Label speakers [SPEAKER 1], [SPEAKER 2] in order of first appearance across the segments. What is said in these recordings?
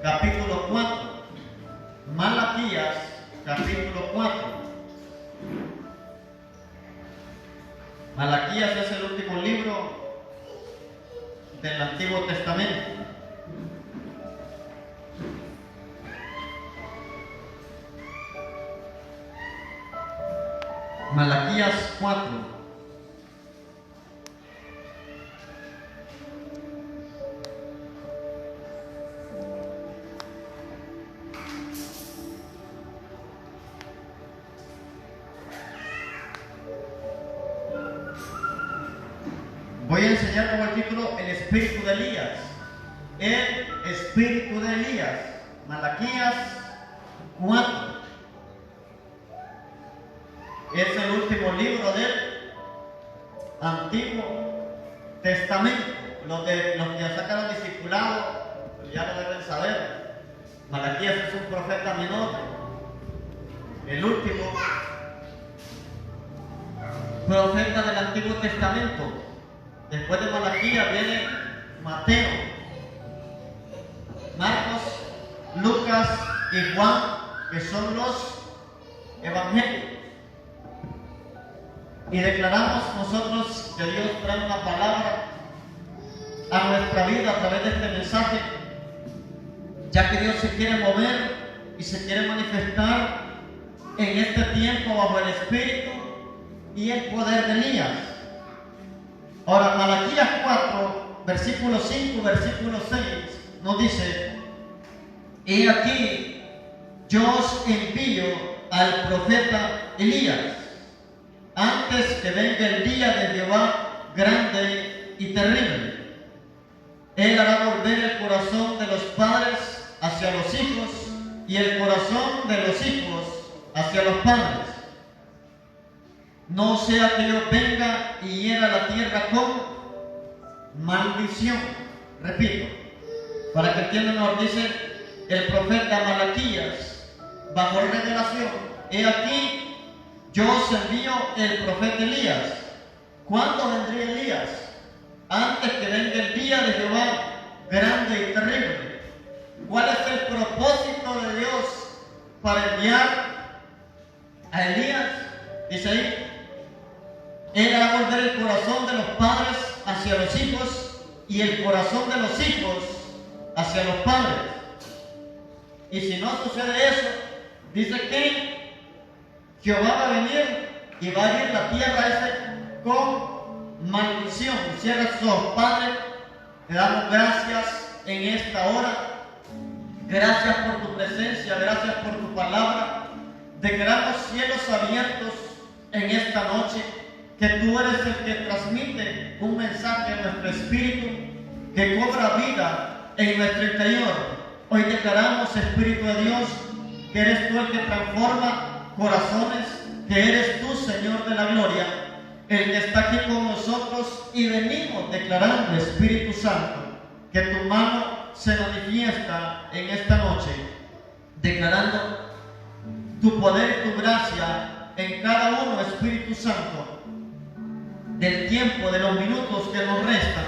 [SPEAKER 1] capítulo 4. Malaquías, capítulo 4. Malaquías es el último libro del Antiguo Testamento. Malaquías 4. Voy a enseñar como el título el espíritu de Elías. El espíritu de Elías. Malaquías 4. Es el último libro del Antiguo Testamento. Los que ya sacaron discipulado ya lo deben saber. Malaquías es un profeta menor, el último profeta del Antiguo Testamento. Después de Malaquías viene Mateo, Marcos, Lucas y Juan, que son los evangelios. Y declaramos nosotros que Dios trae una palabra a nuestra vida a través de este mensaje, ya que Dios se quiere mover y se quiere manifestar en este tiempo bajo el espíritu y el poder de Elías. Ahora, Malaquías 4, versículo 5, versículo 6, nos dice: He aquí, yo os envío al profeta Elías, antes que venga el día de Jehová grande y terrible. Él hará volver el corazón de los padres hacia los hijos y el corazón de los hijos hacia los padres. No sea que yo venga y hiera la tierra con maldición. Repito, para que entiendan, nos dice el profeta Malaquías, bajo revelación: He aquí, yo os envío el profeta Elías. ¿Cuándo vendría Elías? Antes que venga el día de Jehová grande y terrible. ¿Cuál es el propósito de Dios para enviar a Elías? Dice ahí: Él hará volver el corazón de los padres hacia los hijos y el corazón de los hijos hacia los padres. Y si no sucede eso, dice que Jehová va a venir y va a ir la tierra ese con maldición. Cierra sus ojos. Padre, te damos gracias en esta hora. Gracias por tu presencia, gracias por tu palabra. Declaramos cielos abiertos en esta noche, que tú eres el que transmite un mensaje en nuestro espíritu, que cobra vida en nuestro interior. Hoy declaramos, Espíritu de Dios, que eres tú el que transforma corazones, que eres tú, Señor de la gloria, el que está aquí con nosotros, y venimos declarando, Espíritu Santo, que tu mano se manifiesta en esta noche, declarando tu poder y tu gracia en cada uno, Espíritu Santo, del tiempo, de los minutos que nos restan,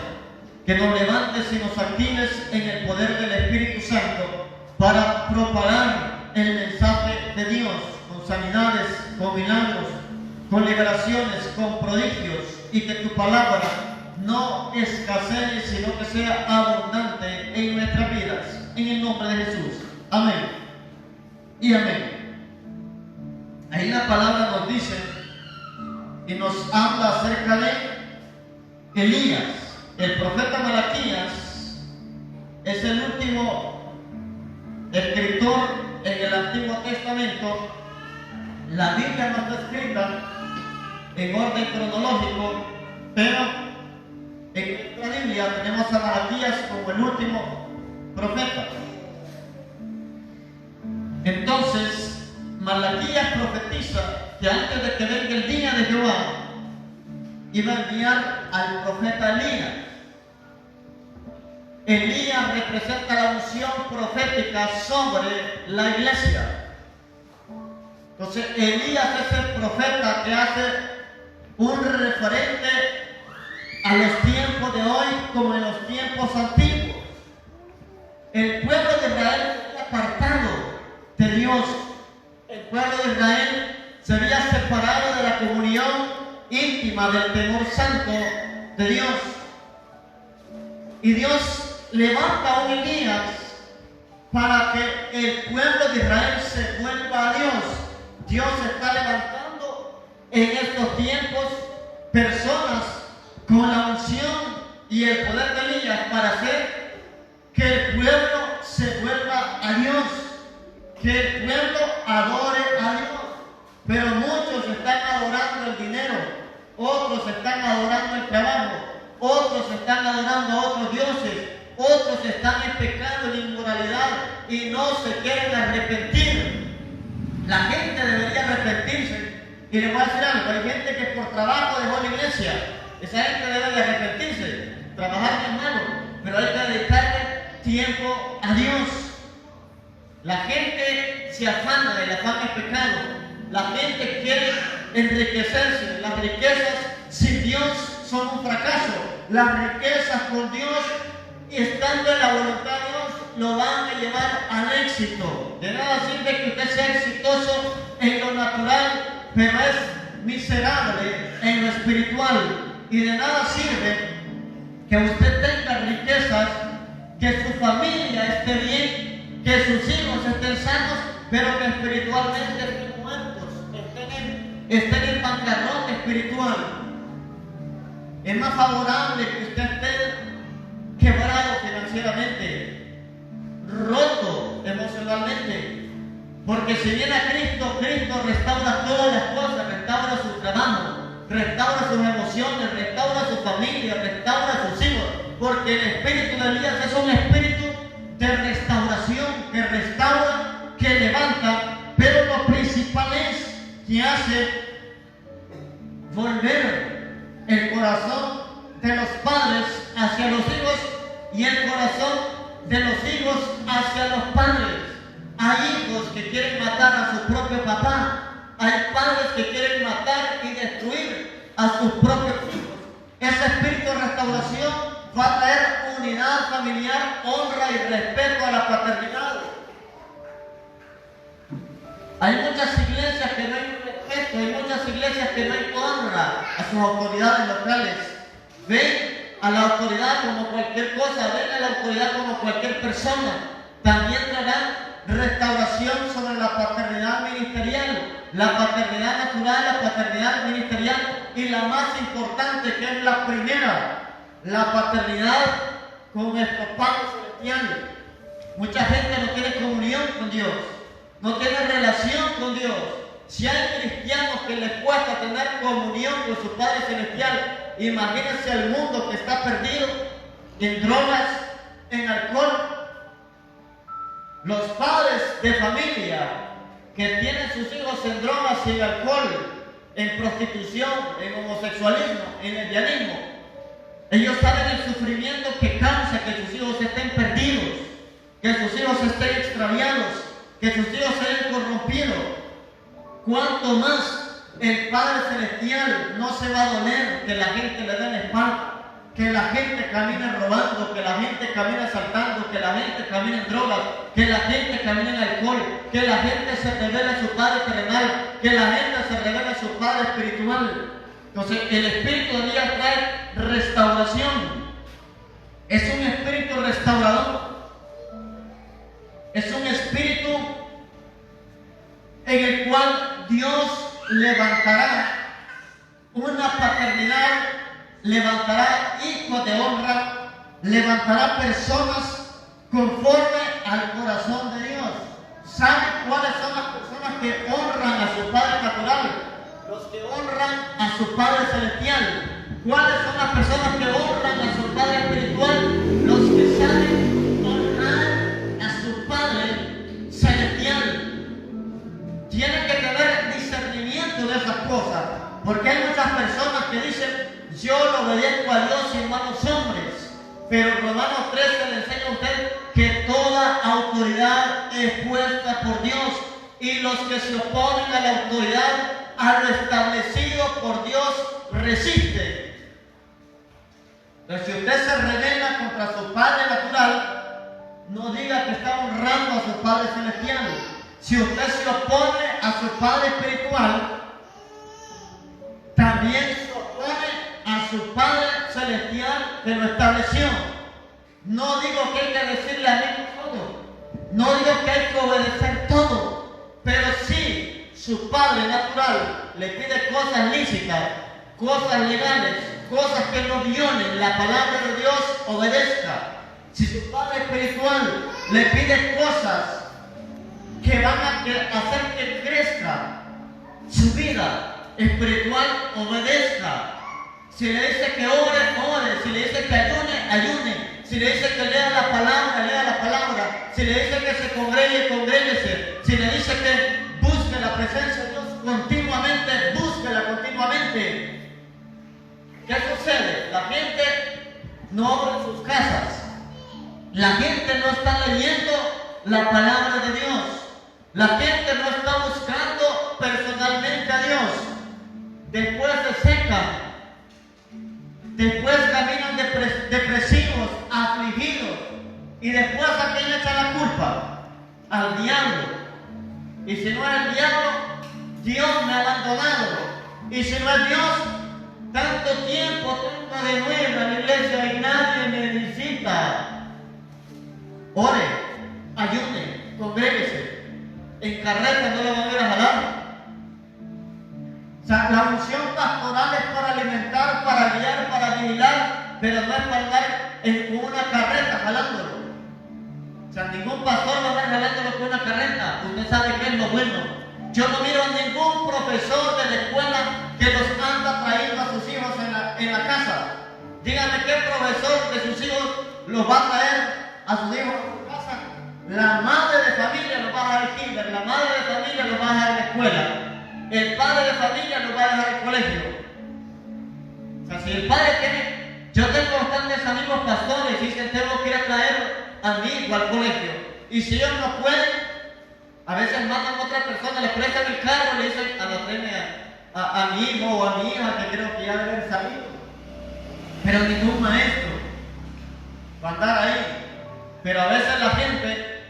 [SPEAKER 1] que nos levantes y nos actives en el poder del Espíritu Santo para propagar el mensaje de Dios, con sanidades, con milagros, con liberaciones, con prodigios, y que tu palabra no escasee, sino que sea abundante en nuestras vidas, en el nombre de Jesús. Amén y amén. Ahí la palabra nos dice y nos habla acerca de Elías. El profeta Malaquías es el último escritor en el Antiguo Testamento. La Biblia no está escrita en orden cronológico, pero en nuestra Biblia tenemos a Malaquías como el último profeta. Entonces, Malaquías profetiza que antes de que venga el día de Jehová, iba a enviar al profeta Elías. Elías representa la unción profética sobre la iglesia. Entonces, Elías es el profeta que hace un referente a los tiempos de hoy como en los tiempos antiguos. El pueblo de Israel comunión íntima del temor santo de Dios. Y Dios levanta a un Elías para que el pueblo de Israel se vuelva a Dios. Dios está levantando en estos tiempos personas con la unción y el poder de Elías para hacer que el pueblo se vuelva a Dios, que el pueblo adore a Dios. Pero muchos están adorando el dinero, otros están adorando el trabajo, otros están adorando a otros dioses, otros están en pecado y inmoralidad y no se quieren arrepentir. La gente debería arrepentirse. Y les voy a decir algo, hay gente que por trabajo dejó la iglesia. Esa gente debe de arrepentirse. Trabajar no es malo, pero hay que dedicarle tiempo a Dios. La gente se afana, el afán es pecado. La gente quiere enriquecerse. Las riquezas sin Dios son un fracaso. Las riquezas con Dios y estando en la voluntad de Dios lo van a llevar al éxito. De nada sirve que usted sea exitoso en lo natural, pero es miserable en lo espiritual. Y de nada sirve que usted tenga riquezas, que su familia esté bien, que sus hijos estén sanos, pero que espiritualmente estén muertos, estén en bancarrota espiritual. Es más favorable que usted esté quebrado financieramente, roto emocionalmente, porque si viene a Cristo, Cristo restaura todas las cosas, restaura su trabajo, restaura sus emociones, restaura su familia, restaura sus hijos, porque el espíritu de Elías es un espíritu de restauración, que restaura, que levanta, pero lo principal es que hace volver el corazón de los padres hacia los hijos y el corazón de los hijos hacia los padres. Hay hijos que quieren matar a su propio papá. Hay padres que quieren matar y destruir a sus propios hijos. Ese espíritu de restauración va a traer unidad familiar, honra y respeto a la paternidad. Hay muchas iglesias que no hay respeto, hay muchas iglesias que no hay honra a sus autoridades locales. Ven a la autoridad como cualquier cosa, ven a la autoridad como cualquier persona. También traerán restauración sobre la paternidad ministerial, la paternidad natural, la paternidad ministerial y la más importante, que es la primera, la paternidad con nuestro Padre Celestial. Mucha gente no tiene comunión con Dios, no tiene relación con Dios. Si hay cristianos que les cuesta tener comunión con su Padre Celestial, imagínense el mundo que está perdido en drogas, en alcohol. Los padres de familia que tienen sus hijos en drogas y en alcohol, en prostitución, en homosexualismo, en lesbianismo, ellos saben el sufrimiento que causa que sus hijos estén perdidos, que sus hijos estén extraviados, que sus hijos se hayan corrompido. Cuanto más el Padre Celestial no se va a doler que la gente le dé la espalda, que la gente camine robando, que la gente camine asaltando, que la gente camine en drogas, que la gente camine en alcohol, que la gente se revele a su Padre terrenal, que la gente se revele a su Padre espiritual. Entonces el Espíritu de Dios trae restauración. Es un espíritu restaurador. Es un espíritu en el cual Dios levantará una paternidad, levantará hijos de honra, levantará personas conforme al corazón de Dios. ¿Saben cuáles son las personas que honran a su Padre natural? Los que honran a su Padre celestial. ¿Cuáles son las personas que honran a su Padre espiritual? Los que saben honrar a su Padre celestial. Tienen que tener discernimiento de esas cosas, porque hay muchas personas que dicen: yo lo obedezco a Dios y no a los hombres. Pero Romanos 13 le enseña a usted que toda autoridad es puesta por Dios, y los que se oponen a la autoridad, a lo establecido por Dios, resisten. Pero si usted se rebela contra su Padre natural, no diga que está honrando a su Padre celestial. Si usted se opone a su Padre espiritual, No digo que hay que decirle amén a todo. No digo que hay que obedecer todo. Pero si su padre natural le pide cosas lícitas, cosas legales, cosas que no violen la palabra de Dios, obedezca. Si su padre espiritual le pide cosas que van a hacer que crezca su vida espiritual, obedezca. Si le dice que ore, ore. Si le dice que ayune, ayune. Si le dice que lea la palabra, lea la palabra. Si le dice que se congregue, congréguese. Si le dice que busque la presencia de Dios continuamente, búsquela continuamente. ¿Qué sucede? La gente no obra en sus casas. La gente no está leyendo la palabra de Dios. La gente no está buscando personalmente a Dios. Después se secan. Después caminan depresivos, afligidos. Y después a quién le echan la culpa? Al diablo. Y si no es el diablo, Dios me ha abandonado. Y si no es Dios, tanto tiempo tengo de nuevo en la iglesia y nadie me visita. Ore, ayune, congréguese. En carreta no le van a ir a jalar. O sea, la unción pastoral es para alimentar, para guiar, para vigilar, pero no es para andar en una carreta jalándolo. O sea, ningún pastor va a andar jalándolo con una carreta. Usted sabe qué es lo bueno. Yo no miro a ningún profesor de la escuela que los anda trayendo a sus hijos en la casa. Dígame qué profesor de sus hijos los va a traer a sus hijos a su casa. La madre de familia los va a dejar al kinder, la madre de familia los va a dejar a la escuela. El padre de familia nos va a dejar el colegio. O sea, si el padre tiene... Yo tengo bastantes amigos pastores y dicen, tengo que ir a traer a mi hijo al colegio. Y si ellos no pueden, a veces mandan a otra persona, le prestan el carro y le dicen, a mi hijo o a mi hija que creo que ya deben salir. Pero ningún maestro va a andar ahí. Pero a veces la gente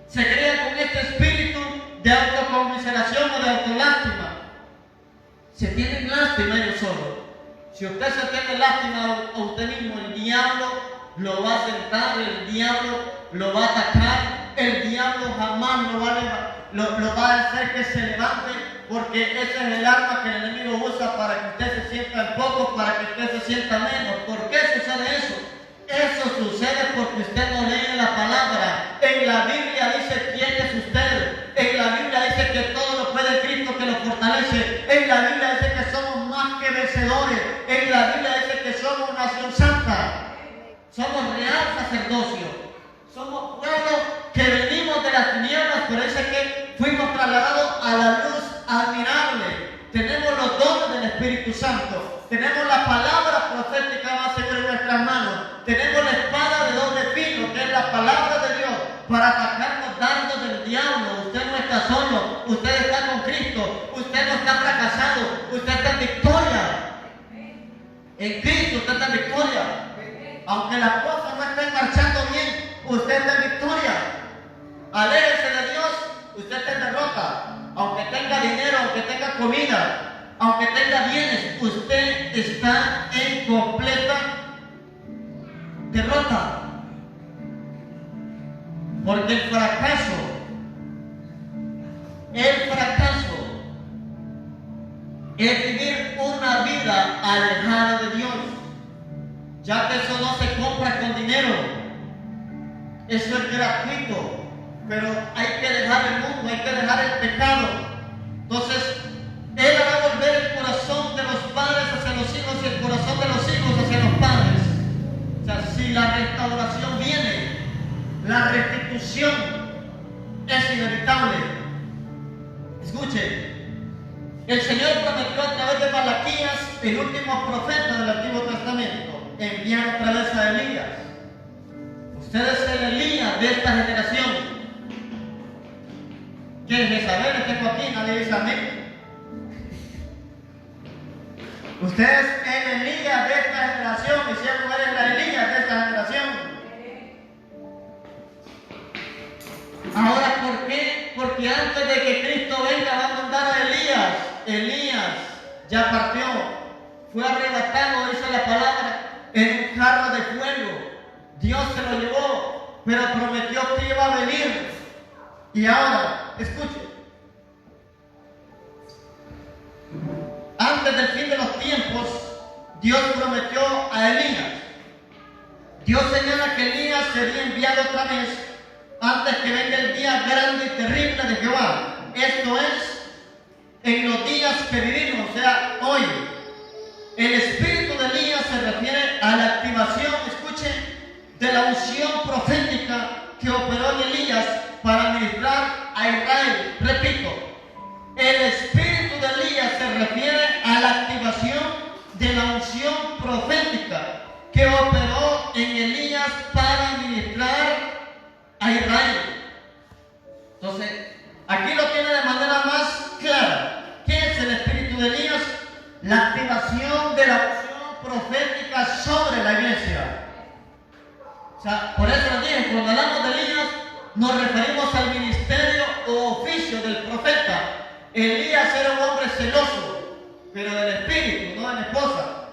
[SPEAKER 1] se crea con este espíritu de autoconmiseración o de autolástima. Se tienen lástima ellos solos. Si usted se tiene lástima a usted mismo, el diablo lo va a sentar, el diablo lo va a atacar, el diablo jamás lo va a hacer que se levante, porque ese es el arma que el enemigo usa para que usted se sienta en poco, para que usted se sienta menos. ¿Por qué sucede eso? Eso sucede porque usted no lee la palabra. En la Biblia dice quién es usted. En la Biblia dice que todo lo puede Cristo que lo fortalece. En la Biblia dice que somos más que vencedores. En la Biblia dice que somos nación santa. Somos real sacerdocio. Somos pueblo que venimos de las tinieblas, pero dice que fuimos trasladados a la luz admirable. Tenemos los dones del Espíritu Santo. Tenemos la palabra profética más segura en nuestras manos. Tenemos la espada de doble filo, que es la palabra de Dios, para atacar los dardos del diablo. Usted no está solo, usted está con Cristo, usted no está fracasado, usted está en victoria. En Cristo usted está en victoria. Aunque las cosas no estén marchando bien, usted está en victoria. Aléjese de Dios, usted está en derrota. Aunque tenga dinero, aunque tenga comida, aunque tenga bienes, usted está en completa derrota. Porque el fracaso es vivir una vida alejada de Dios, ya que eso no se compra con dinero, eso es gratuito, pero hay que dejar el mundo, hay que dejar el pecado. Entonces, Él hará volver el corazón de los padres hacia los hijos y el corazón de los hijos hacia los padres. O sea, si la restauración viene, la restitución es inevitable. Escuche, el Señor prometió a través de Malaquías, el último profeta del Antiguo Testamento, enviar otra vez a Elías. Usted es el Elías de esta generación. ¿Quién es Jezabel? Tengo aquí, nadie dice amén. Usted es el Elías de esta generación, y si no eres la Elías de esta generación. Ahora, ¿por qué? Porque antes de que Cristo venga va a mandar a Elías. Elías ya partió, fue arrebatado, dice la palabra, en un carro de fuego. Dios se lo prometió que iba a venir. Y ahora, escuche, antes del fin de los tiempos, Dios prometió a Elías. Dios señala que Elías sería enviado otra vez antes que venga el día grande y terrible de Jehová. Esto es, en los días que vivimos, o sea, hoy. El espíritu de Elías se refiere a la activación, escuche, de la unción profética que operó en Elías para ministrar a Israel. Repito, el espíritu de Elías se refiere a la activación de la unción profética que operó en Elías para ministrar a Israel. Entonces, aquí lo tiene de manera más clara. ¿Qué es el espíritu de Elías? La activación de la unción profética sobre la iglesia. O sea, por eso les dije, cuando hablamos de Elías, nos referimos al ministerio o oficio del profeta. Elías era un hombre celoso, pero del espíritu, no de la esposa.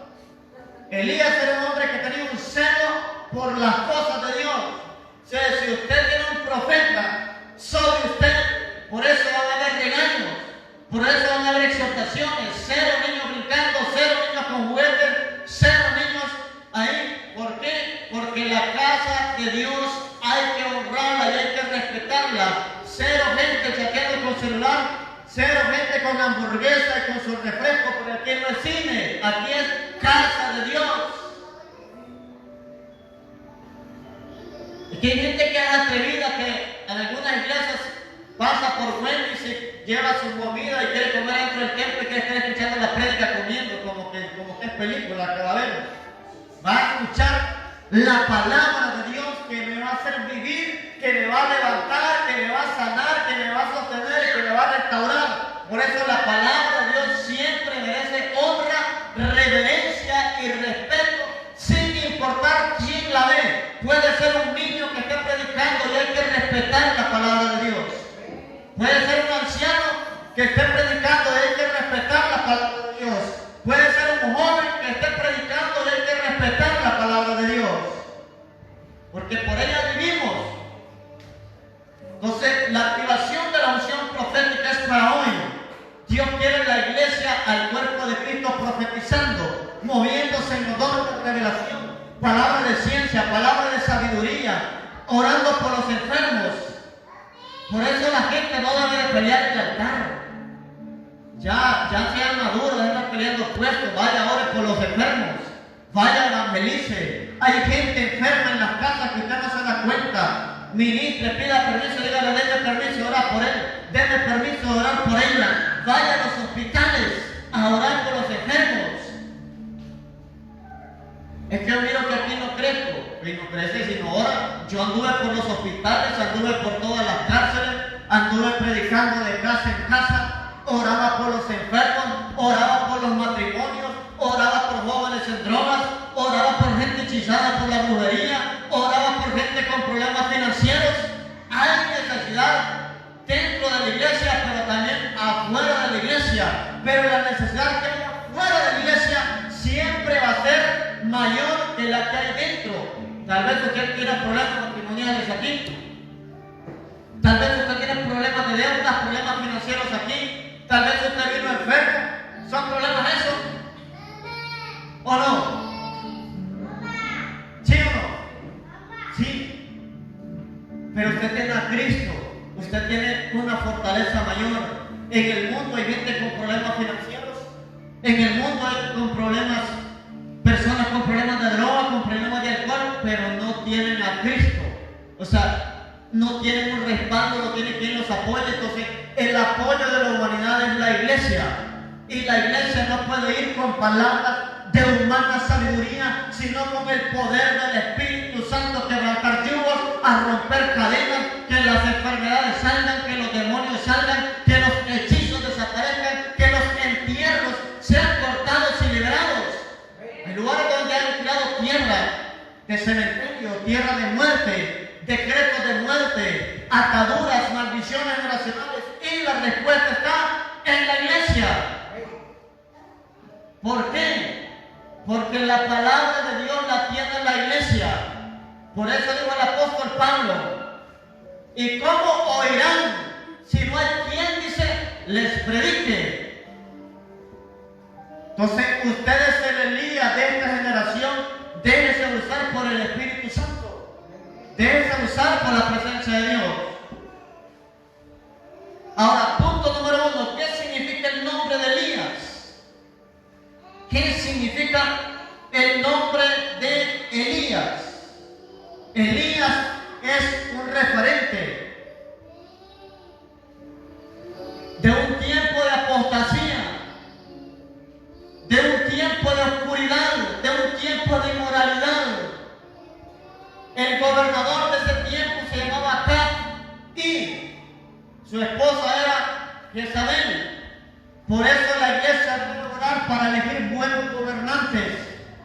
[SPEAKER 1] Elías era un hombre que tenía un celo por las cosas de Dios. O sea, si usted tiene un profeta sobre usted, por eso van a haber regaños, por eso van a haber exhortaciones, cero niños brincando, cero niños con juguetes, cero niños ahí. ¿Por qué? Porque la casa de Dios hay que honrarla y hay que respetarla. Cero gente chateando con celular, cero gente con hamburguesa y con su refresco, porque aquí no es cine, aquí es casa de Dios. Y que hay gente que es atrevida, que en algunas iglesias pasa por Wendy's y lleva su comida y quiere comer dentro del templo y quiere estar escuchando la prédica comiendo, como que es película que va a ver. Va a escuchar la palabra de Dios que me va a hacer vivir, que me va a levantar, que me va a sanar, que me va a sostener y que me va a restaurar. Por eso la palabra de Dios siempre merece honra, reverencia y respeto, sin importar quién la ve. Puede ser un niño que esté predicando y hay que respetar la palabra de Dios. Puede ser un anciano que esté predicando y hay que respetar la palabra de Dios. Puede ser un joven que esté predicando y hay que respetar la palabra de Dios. Porque por ella vivimos. Entonces, la activación de la unción profética es para hoy. Dios quiere la iglesia al cuerpo de Cristo profetizando, moviéndose en los dones de revelación, palabra de ciencia, palabra de sabiduría, orando por los enfermos. Por eso la gente no debe de pelear en el altar. Ya sean maduros, ya están peleando puestos. Vaya, ore por los enfermos. Vaya, evangelice. Hay gente enferma en las casas que usted no se da cuenta. Ministre, pida permiso, dígale, denme permiso de orar por él. Denme permiso de orar por ella. Vaya a los hospitales a orar por los enfermos. Es que yo miro que aquí no crezco. Y no crece sino ora. Yo anduve por los hospitales, anduve por todas las cárceles, anduve predicando de casa en casa. Oraba por los enfermos, oraba por los matrimonios, oraba por jóvenes en drogas, oraba por gente hechizada por la brujería, oraba por gente con problemas financieros. Hay necesidad dentro de la iglesia, pero también afuera de la iglesia. Pero la necesidad que hay afuera de la iglesia siempre va a ser mayor que la que hay dentro. Tal vez usted tiene problemas matrimoniales aquí. Tal vez usted tiene problemas de deudas, problemas financieros aquí. Tal vez usted vino enfermo. ¿Son problemas esos? ¿O no? ¿Sí o no? Sí. Pero usted tiene a Cristo. Usted tiene una fortaleza mayor. En el mundo hay gente con problemas financieros. En el mundo hay con problemas, personas con problemas de droga, con problemas de alcohol, pero no tienen a Cristo. O sea, no tienen un respaldo, no tienen quien los apoye. Entonces, el apoyo de la humanidad es la iglesia. Y la iglesia no puede ir con palabras de humana sabiduría, sino con el poder del Espíritu Santo, quebrantar yugos, a romper cadenas, que las enfermedades salgan, que los demonios salgan, que los hechizos desaparezcan, que los entierros sean cortados y liberados. En lugares donde han creado tierra de cementerio, tierra de muerte, decretos de muerte, ataduras, maldiciones generacionales, y la respuesta está en la iglesia. ¿Por qué? Porque la palabra de Dios la tiene la iglesia. Por eso dijo el apóstol Pablo, ¿Y cómo oirán si no hay quien, dice, les predique? Entonces, ustedes el Elías de esta generación, déjense usar por el Espíritu Santo. Déjense usar por la presencia de Dios. Ahora, punto número 1. ¿Qué significa el nombre de Elías? ¿Qué significa el nombre de Elías? Elías es un referente de un tiempo de apostasía, de un tiempo de oscuridad, de un tiempo de inmoralidad. El gobernador de ese tiempo se llamaba Acab y su esposa era Jezabel. Por eso la iglesia debe orar para elegir buenos gobernantes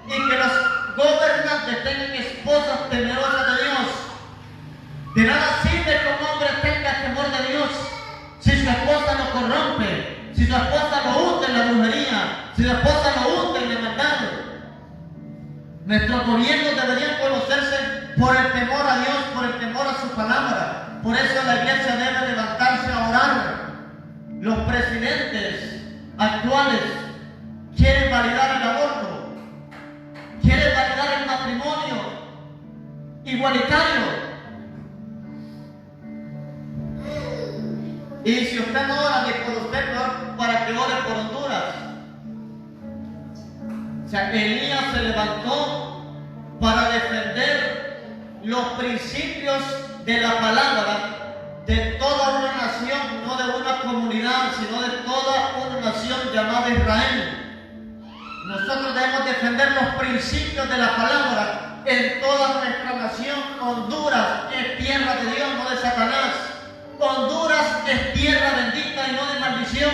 [SPEAKER 1] y que los gobernantes tengan esposas temerosas de Dios. De nada sirve que un hombre tenga temor de Dios si su esposa lo corrompe, si su esposa lo hunde en la brujería, si su esposa lo hunde en la maldad. Nuestros gobiernos deberían conocerse por el temor a Dios, por el temor a su palabra. Por eso la iglesia debe levantarse a orar. Los presidentes actuales quieren validar el aborto, quieren validar el matrimonio igualitario. Y si usted no ora ni por usted, no, para que ore por Honduras. O sea, Elías se levantó para defender los principios de la palabra de toda una nación, no de una comunidad, sino de toda una nación llamada Israel. Nosotros debemos defender los principios de la palabra en toda nuestra nación. Honduras es tierra de Dios, no de Satanás. Honduras es tierra bendita y no de maldición.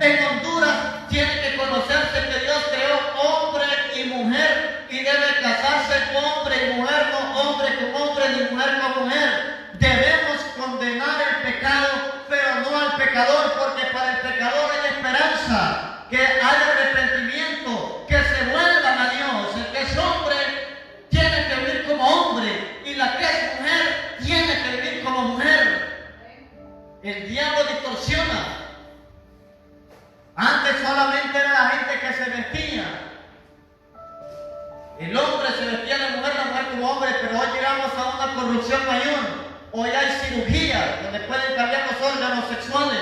[SPEAKER 1] En Honduras tiene que conocerse que Dios creó hombre y mujer y debe casarse hombre y mujer, no hombre con hombre ni mujer con mujer. Debemos condenar el pecado, pero no al pecador, porque para el pecador hay esperanza, que haya arrepentimiento, que se vuelvan a Dios. El que es hombre tiene que vivir como hombre y la que es mujer tiene que vivir como mujer. El diablo distorsiona. Antes solamente era la gente que se vestía. El hombre se vestía de mujer, la mujer como hombre, pero hoy llegamos a una corrupción mayor. Hoy hay cirugía donde pueden cambiar los órganos sexuales.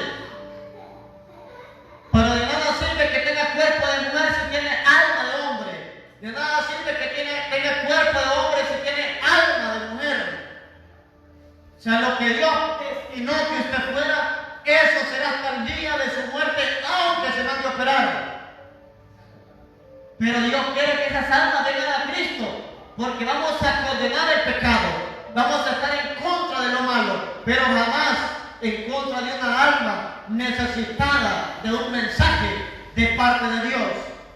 [SPEAKER 1] Pero de nada sirve que tenga cuerpo de mujer si tiene alma de hombre. De nada sirve que tenga cuerpo de hombre si tiene alma de mujer. O sea, lo que Dios destinó que usted fuera, eso será hasta el día de su muerte, aunque se mande a operar. Pero Dios quiere que esas almas vengan a Cristo, porque vamos a condenar el pecado. Vamos a estar en contra de lo malo, pero jamás en contra de una alma necesitada de un mensaje de parte de Dios,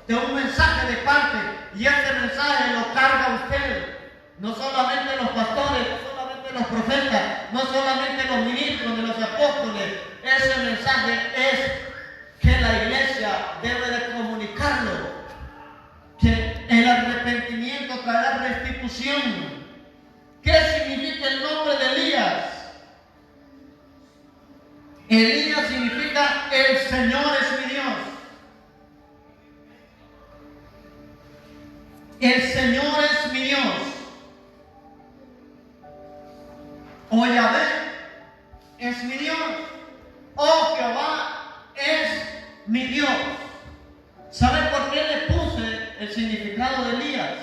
[SPEAKER 1] de un mensaje de parte, y este mensaje lo carga usted, no solamente los pastores, no solamente los profetas, no solamente los ministros de los apóstoles. Ese mensaje es que la iglesia debe de comunicarlo, que el arrepentimiento traerá restitución. ¿Qué significa el nombre de Elías? Elías significa el Señor es mi Dios. El Señor es mi Dios. O Yahvé es mi Dios. O Jehová es mi Dios. ¿Saben por qué le puse el significado de Elías?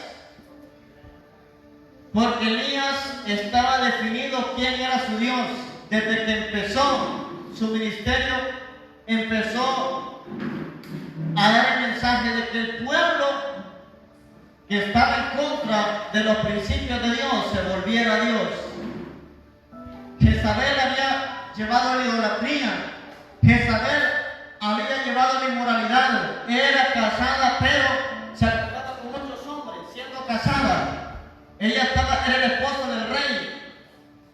[SPEAKER 1] Porque Elías estaba definido quién era su Dios. Desde que empezó su ministerio, empezó a dar el mensaje de que el pueblo que estaba en contra de los principios de Dios se volviera a Dios. Jezabel había llevado a la idolatría. Jezabel había llevado a la inmoralidad. Era casada, pero se acostaba con muchos hombres, siendo casada. Ella era el esposo del rey.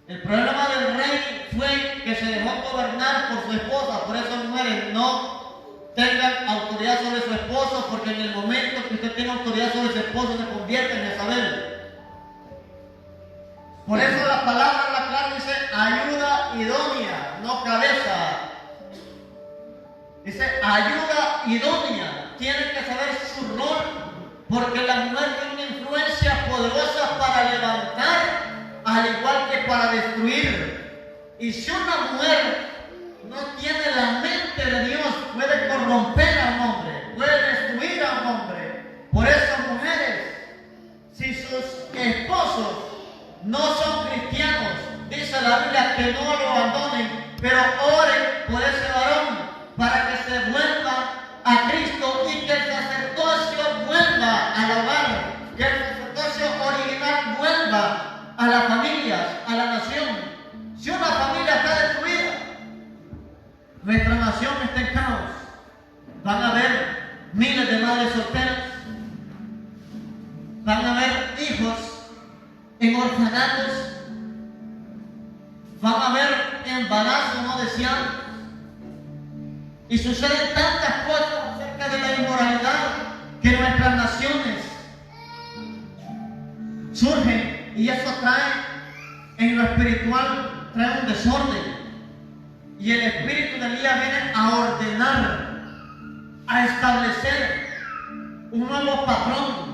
[SPEAKER 1] El problema del rey fue que se dejó gobernar por su esposa. Por eso, mujeres, no tengan autoridad sobre su esposo, porque en el momento que usted tiene autoridad sobre su esposo se convierte en Jezabel. Por eso la palabra en la clave dice: ayuda ayuda idónea, tiene que saber su rol, porque la mujer tiene una influencia poderosa para levantar, al igual que para destruir. Y si una mujer no tiene la mente de Dios, puede corromper a un hombre, puede destruir a un hombre. Por eso, mujeres, si sus esposos no son cristianos, dice la Biblia que no lo abandonen, pero oren por ese varón para que se vuelva a Cristo y que el sacerdocio vuelva al hogar, que el sacerdocio original vuelva a las familias, a la nación. Si una familia está destruida, nuestra nación está en caos. Van a haber miles de madres solteras, van a haber hijos en orfanatos, van a haber embarazos no deseados, y suceden tantas cosas acerca de la inmoralidad que nuestras naciones surgen, y eso trae en lo espiritual, trae un desorden. Y el espíritu de Elías viene a ordenar, a establecer un nuevo patrón.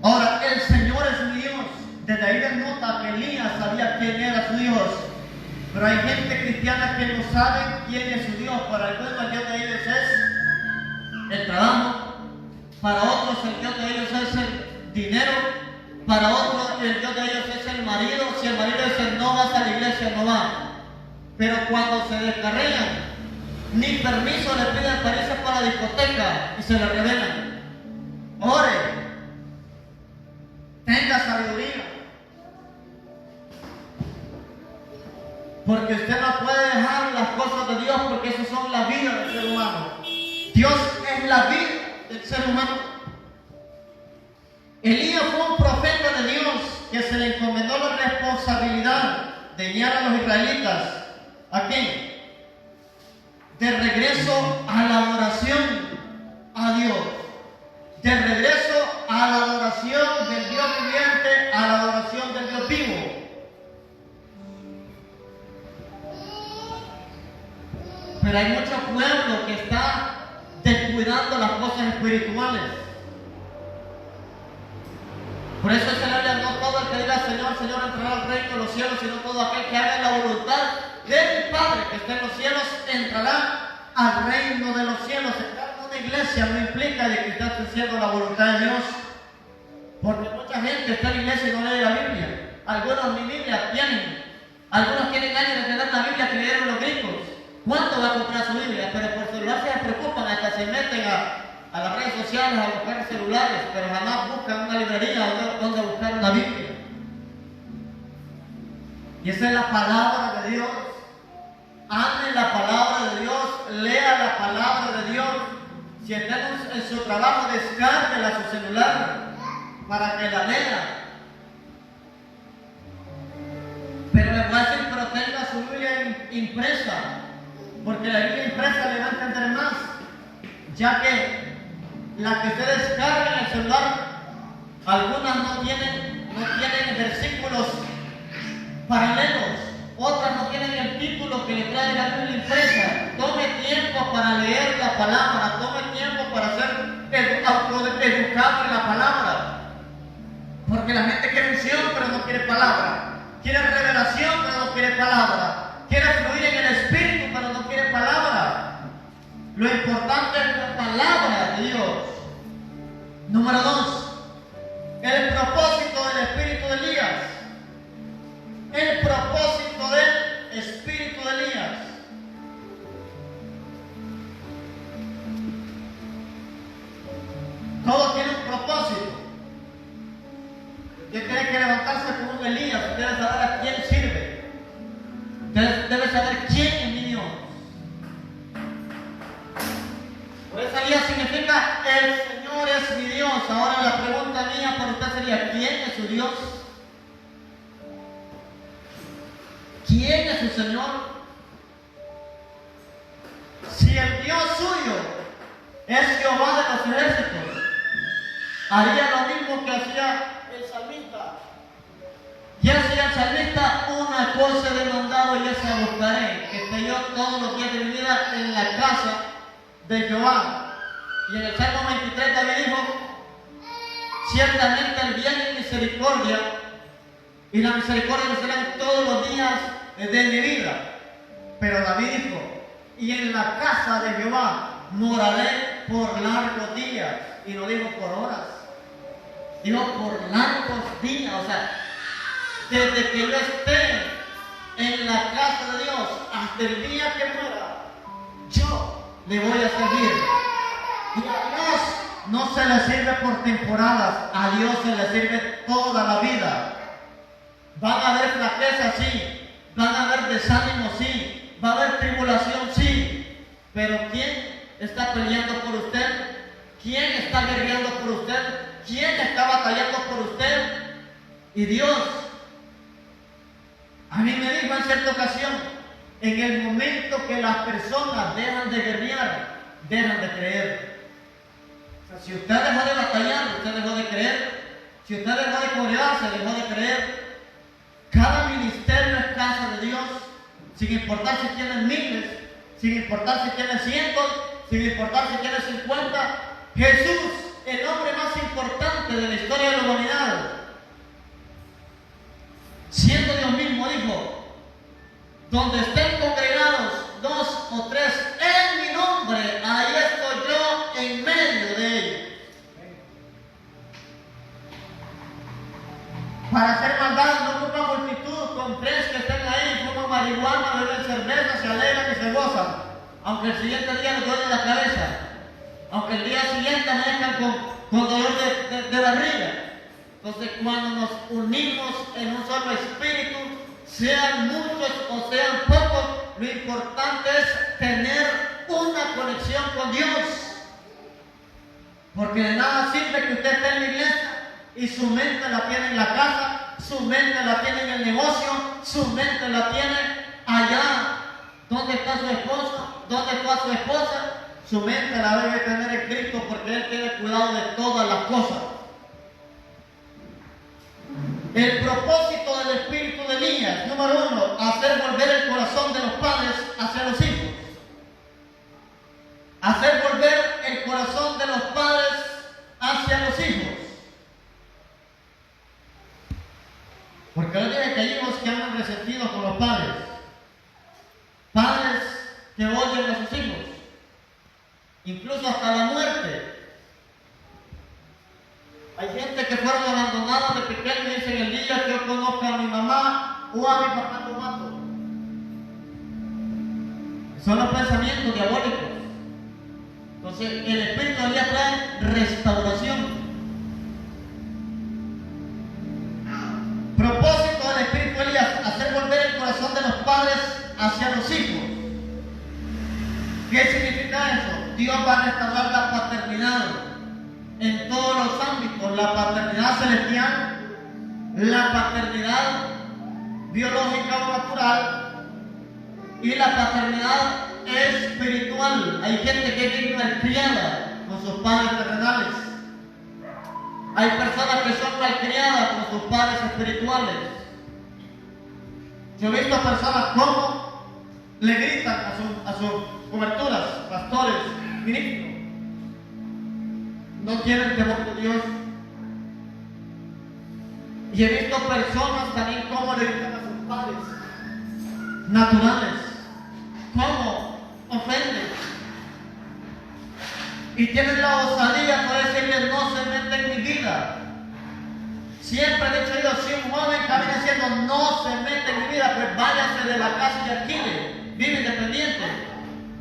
[SPEAKER 1] Ahora, el Señor es mi Dios. Desde ahí denota que Elías sabía quién era su Dios. Pero hay gente cristiana que no sabe quién es su Dios. Para algunos el Dios de ellos es el trabajo. Para otros el Dios de ellos es el dinero. Para otros el Dios de ellos es el marido. Si el marido dice no vas a la iglesia, no va. Pero cuando se descarrean, ni permiso le piden para irse para la discoteca y se le revelan. Ore. Tenga sabiduría. Porque usted no puede dejar las cosas de Dios, porque esas son la vida del ser humano. Dios es la vida del ser humano. Elías fue un profeta de Dios que se le encomendó la responsabilidad de guiar a los israelitas. ¿A quién? De regreso a la adoración a Dios. De regreso a la adoración del Dios viviente, a la adoración del Dios vivo. Pero hay mucho pueblo que está descuidando las cosas espirituales. Por eso se le habla, no todo el que diga Señor, Señor entrará al reino de los cielos, sino todo aquel que haga la voluntad de mi Padre que está en los cielos entrará al reino de los cielos. Entrar en una iglesia no implica de que estás haciendo la voluntad de Dios, porque mucha gente está en la iglesia y no lee la Biblia. Algunos ni Biblia tienen, algunos tienen años de tener la Biblia que leyeron los gringos. ¿Cuánto va a comprar su Biblia? Pero por celular se preocupan, hasta se meten a las redes sociales a buscar celulares, pero jamás buscan una librería donde buscar una Biblia. Y esa es la palabra de Dios. Ame la palabra de Dios, lea la palabra de Dios. Si está en su trabajo, descárguela a su celular para que la lea. Pero le voy a decir, pero tenga su Biblia impresa, porque la Biblia impresa le va a entender más, ya que la que usted descarga en el celular, algunas no tienen versículos paralelos, otras no tienen el título que le trae la Biblia impresa. Tome tiempo para leer la palabra, tome tiempo para ser autoeducado en la palabra, porque la gente quiere unción pero no quiere palabra, quiere revelación pero no quiere palabra, quiere fluir en el Espíritu pero no quiere palabra. Lo importante es la palabra de Dios. Número 2, el propósito del espíritu de Elías. El propósito del espíritu de Elías. Todo tiene un propósito. Usted tiene que levantarse como un Elías. Usted debe saber a quién sirve. Usted debe saber quién es mi Dios. Por eso Elías significa el Señor es mi Dios. Ahora la pregunta mía para usted sería, ¿quién es su Dios? ¿Quién es su Señor? Si el Dios suyo es Jehová de los ejércitos, haría lo mismo que hacía el salmista. ¿Qué hacía el salmista? Una cosa he demandado y esa casa buscaré, que esté yo todos los días de mi vida en la casa de Jehová. Y en el Salmo 23 David dijo, ciertamente el bien y misericordia, y la misericordia me serán todos los días de mi vida. Pero David dijo, y en la casa de Jehová moraré por largos días. Y no dijo por horas, dijo por largos días. O sea, desde que yo esté en la casa de Dios hasta el día que muera, yo le voy a servir. Y a Dios no se le sirve por temporadas, a Dios se le sirve toda la vida. Van a haber flaquezas, sí, van a haber desánimo, sí, va a haber tribulación, sí, pero ¿quién está peleando por usted? ¿Quién está guerreando por usted? ¿Quién está batallando por usted? Y Dios. A mí me dijo en cierta ocasión, en el momento que las personas dejan de guerrear, dejan de creer. O sea, si usted dejó de batallar, usted dejó de creer. Si usted dejó de congregarse, dejó de creer. Cada ministerio es casa de Dios, sin importar si tiene miles, sin importar si tiene cientos, sin importar si tiene 50. Jesús, el hombre más importante de la historia de la humanidad, siendo Dios mismo, dijo, donde estén congregados 2 o 3 en mi nombre, ahí estoy yo en medio de ellos. Para hacer maldad no ocupa multitud, con 3 que estén ahí, fuman marihuana, beben cerveza, se alegran y se gozan, aunque el siguiente día les duele la cabeza, aunque el día siguiente amanezcan con dolor de barriga. Entonces, cuando nos unimos en un solo espíritu, sean muchos o sean pocos, lo importante es tener una conexión con Dios. Porque de nada sirve que usted esté en la iglesia y su mente la tiene en la casa, su mente la tiene en el negocio, su mente la tiene allá. ¿Dónde está su esposo? ¿Dónde está su esposa? Su mente la debe tener en Cristo, porque Él tiene cuidado de todas las cosas. El propósito del espíritu de Elías, número 1, hacer volver el corazón de los padres hacia los hijos. Hacer volver el corazón de los padres hacia los hijos. Porque hoy día que hay hijos que andan resentidos con los padres. Padres que odian a sus hijos. Incluso hasta la muerte. Hay gente que fueron abandonadas de pequeños y dicen, el día que yo conozca a mi mamá o a mi papá lo mato. Son los pensamientos diabólicos. Entonces, el espíritu de Elías trae restauración. Propósito del espíritu de Elías, hacer volver el corazón de los padres hacia los hijos. ¿Qué significa eso? Dios va a restaurar la paternidad en todos los ámbitos, la paternidad celestial, la paternidad biológica o natural y la paternidad espiritual. Hay gente que es malcriada con sus padres terrenales. Hay personas que son malcriadas con sus padres espirituales. Yo he visto personas como le gritan a sus coberturas, pastores, ministros. No tienen temor de Dios. Y he visto personas también como le gritan a sus padres naturales, como ofenden. Y tienen la osadía para decirles, no se mete en mi vida. Siempre he dicho yo, si un joven camina diciendo, no se mete en mi vida, pues váyase de la casa y alquile, vive independiente.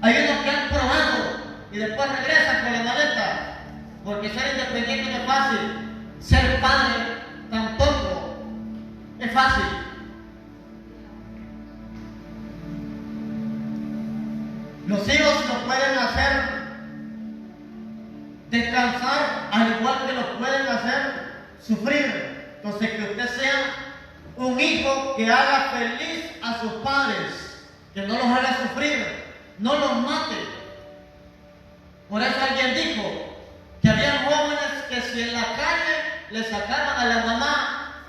[SPEAKER 1] Hay unos que han probado y después regresan con la maleta. Porque ser independiente no es fácil, ser padre tampoco es fácil. Los hijos lo pueden hacer descansar, al igual que los pueden hacer sufrir. Entonces, que usted sea un hijo que haga feliz a sus padres, que no los haga sufrir, no los mate. Por eso alguien dijo que había jóvenes que si en la calle le sacaban a la mamá,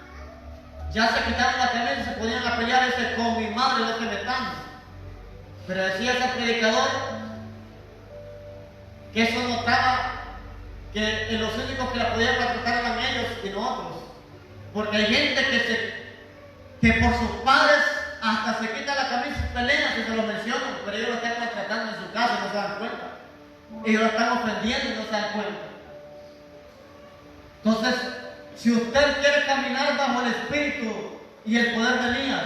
[SPEAKER 1] ya se quitaron la camisa y se ponían a pelear, ese con mi madre no se metan. Pero decía ese predicador que eso notaba que los únicos que la podían maltratar eran ellos y no otros. Porque hay gente que por sus padres hasta se quita la camisa y pelean si se lo mencionan, pero ellos lo están maltratando en su casa y no se dan cuenta. Ellos lo están ofendiendo y no se dan cuenta. Entonces, si usted quiere caminar bajo el espíritu y el poder de Elías,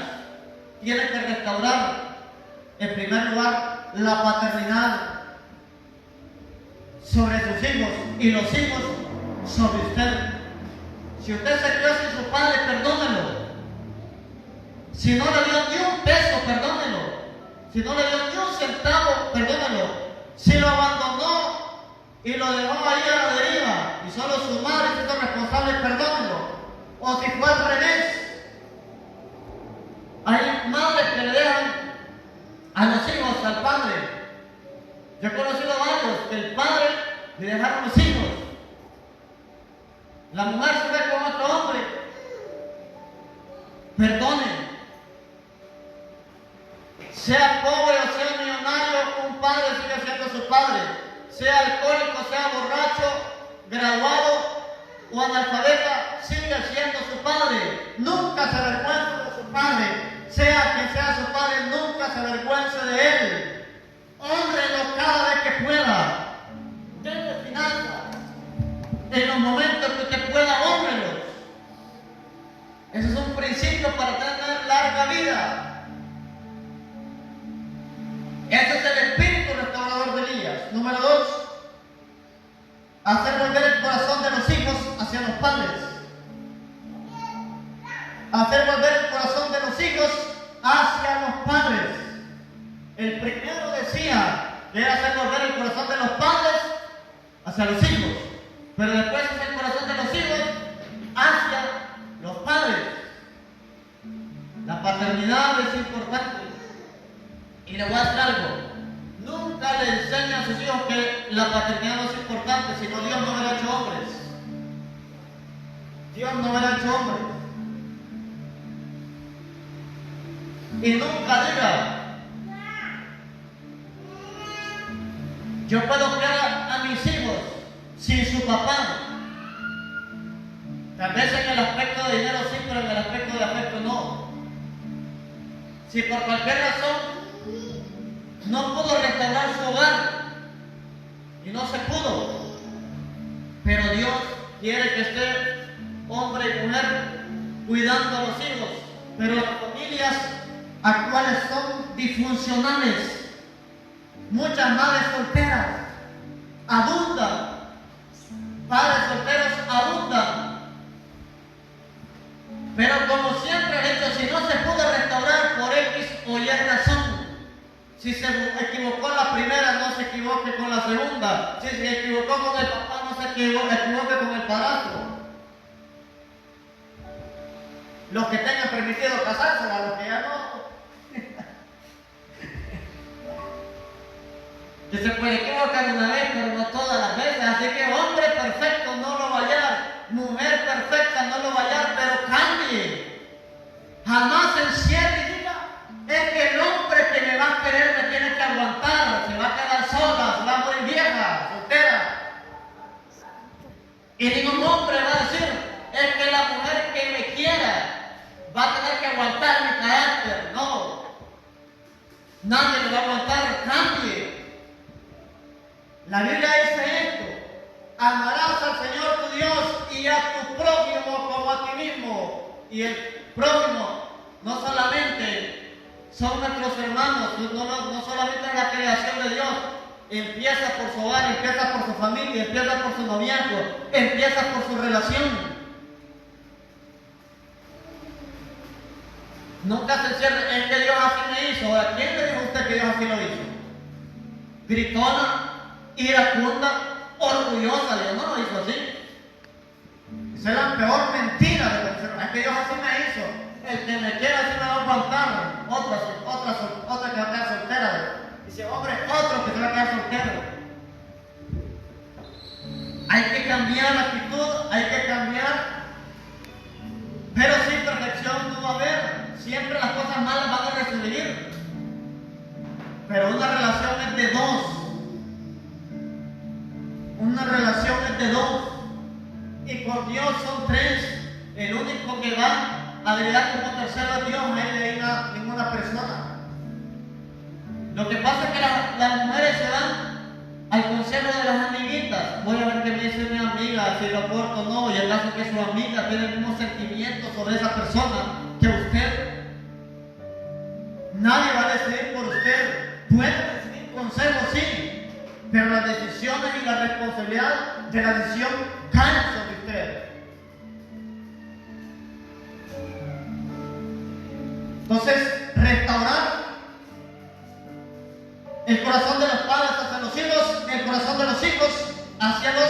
[SPEAKER 1] tiene que restaurar, en primer lugar, la paternidad sobre sus hijos y los hijos sobre usted. Si usted se crió sin su padre, perdónelo. Si no le dio ni un peso, perdónelo. Si no le dio ni un centavo, perdónelo. Si lo abandonó y lo dejó ahí a la deriva y solo su madre se hizo responsable, perdónelo. O si fue al revés, hay madres que le dejan a los hijos al padre. Yo he conocido a varios que el padre le dejaron los hijos. La mujer se ve con otro hombre. Perdonen. Sea pobre o sea millonario, un padre sigue siendo su padre. Sea alcohólico, sea borracho, graduado o analfabeta, sigue siendo su padre. Nunca se avergüence de su padre. Sea quien sea su padre, nunca se avergüence de él. Hónrelo cada vez que pueda. Denle finanzas. En los momentos que usted pueda, hónrelos. Ese es un principio para tener larga vida. Ese es el espíritu restaurador de Elías. Número 2, hacer volver el corazón de los hijos hacia los padres. Hacer volver el corazón de los hijos hacia los padres. El primero decía que era hacer volver el corazón de los padres hacia los hijos, pero después es el corazón de los hijos hacia los padres. La paternidad es importante. Y le voy a decir algo, nunca le enseñan a sus hijos que la paternidad no es importante, sino Dios no hubiera hecho hombres. Dios no hubiera hecho hombres. Y nunca diga, yo puedo criar a mis hijos sin su papá. Tal vez en el aspecto de dinero sí, pero en el aspecto de afecto no. Si por cualquier razón no pudo restaurar su hogar y no se pudo, pero Dios quiere que esté hombre y mujer cuidando a los hijos. Pero las familias actuales son disfuncionales. Muchas madres solteras abundan, padres solteros abundan. Pero como siempre he dicho, si no se pudo restaurar por X o Y razón, si se equivocó en la primera, no se equivoque con la segunda. Si se equivocó con el papá, no se equivoque con el padrastro. Los que tengan permitido casarse, a los que ya no. Que se puede equivocar una vez, pero no todas las veces. Así que hombre perfecto no lo va a hallar, mujer perfecta no lo va a hallar, pero cambie. Jamás encierre y diga, es que el hombre que me va a querer me tiene que aguantar, se va a quedar sola, se va a morir vieja, soltera. Y ningún hombre va a decir, es que la mujer que me quiera va a tener que aguantar mi carácter. No, nadie le va a aguantar, cambie. La Biblia dice esto, amarás al Señor tu Dios y a tu prójimo como a ti mismo. Y el prójimo no solamente son nuestros hermanos, no solamente es la creación de Dios, empieza por su hogar, empieza por su familia, empieza por su noviazgo, empieza por su relación. Nunca se cierre, es que Dios así me hizo. ¿A quién le dijo usted que Dios así lo hizo? Gritona, iracunda, orgullosa. Dios no lo hizo así. Esa es la peor mentira de la persona. Es que Dios así me hizo. El que me quiera así me va a aguantar. Otra que va a quedar soltera. Dice, hombre, otro que se va a quedar soltero. Hay que cambiar la actitud, hay que cambiar, pero sin perfección. siempre las cosas malas van a resurgir. Pero una relación es de dos. Una relación es de dos. Y con Dios son tres. El único que va a agregar como tercero a Dios no es ninguna persona. Lo que pasa es que las mujeres se dan al consejo de las amiguitas. Voy a ver qué me dice mi amiga, si lo aporto o no, y acaso que su amiga tiene el mismo sentimiento sobre esa persona que usted. Nadie va a decidir por usted. Puede recibir consejos, sí, pero las decisiones y la responsabilidad de la decisión caen sobre usted. Entonces, restaurar el corazón de los padres hacia los hijos, el corazón de los hijos hacia los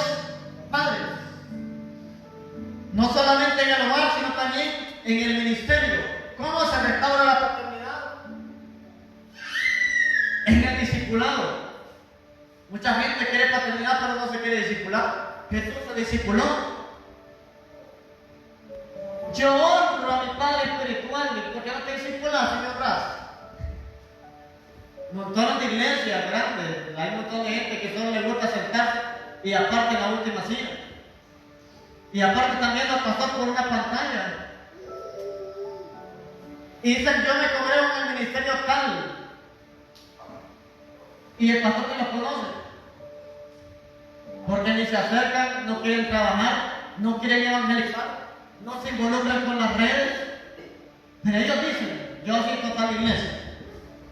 [SPEAKER 1] padres. No solamente en el hogar, sino también en el ministerio. ¿Cómo se restaura la paternidad? En el discipulado. Mucha gente quiere paternidad, pero no se quiere discipular. Jesús se discipuló. Yo honro a mi padre espiritual. ¿Por qué no te discipulas, señor Raz? Montones de iglesias grandes. Hay un montón de gente que solo le gusta sentarse y aparte en la última silla. Y aparte también lo pasó por una pantalla. Y dicen, yo me congrego en el ministerio tal. Y el pastor que los conoce. Porque ni se acercan, no quieren trabajar, no quieren evangelizar, no se involucran con las redes. Pero ellos dicen, yo soy total iglesia.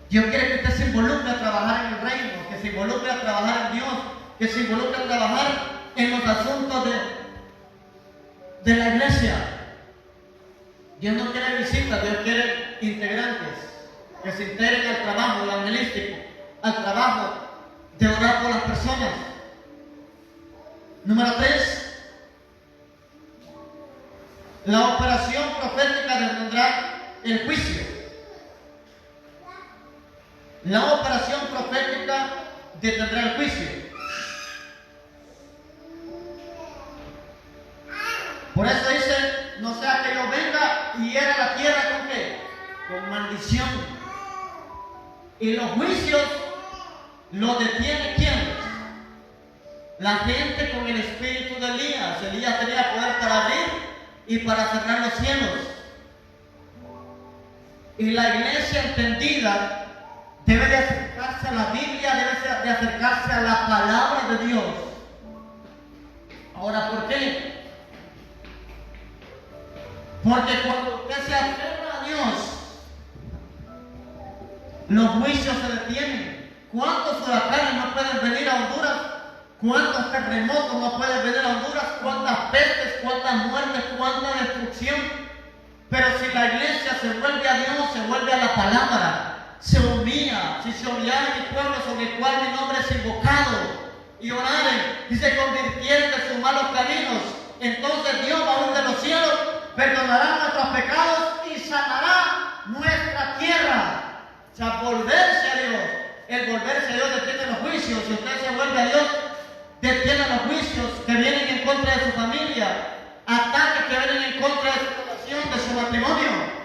[SPEAKER 1] Yo quiero que usted se involucre a trabajar en el reino, que se involucre a trabajar en Dios, que se involucre a trabajar en los asuntos de la iglesia. Dios no quiere visitas, Dios quiere integrantes, que se integren al trabajo evangelístico, al trabajo de orar por las personas. Número 3, la operación profética detendrá el juicio. La operación profética detendrá el juicio. Por eso dice, no sea que yo venga y hiera la tierra con qué? Con maldición. Y los juicios los detiene ¿quién? La gente con el espíritu de Elías. Elías tenía poder para abrir y para cerrar los cielos. Y la iglesia entendida debe de acercarse a la Biblia, debe de acercarse a la palabra de Dios. Ahora, ¿por qué? Porque cuando usted se aferra a Dios, los juicios se detienen. ¿Cuántos huracanes no pueden venir a Honduras? ¿Cuántos terremotos no pueden venir a Honduras? ¿Cuántas pestes, cuántas muertes, cuánta destrucción? Pero si la iglesia se vuelve a Dios, se vuelve a la palabra, se humilla, si se humillara mi pueblo sobre el cual mi nombre es invocado, y oraren y se convirtieren de sus malos caminos, entonces Dios, aún de los cielos, perdonará nuestros pecados y sanará nuestra tierra. O sea, volverse a Dios. El volverse a Dios detiene los juicios. Si usted se vuelve a Dios, detiene los juicios que vienen en contra de su familia, ataques que vienen en contra de su relación, de su matrimonio.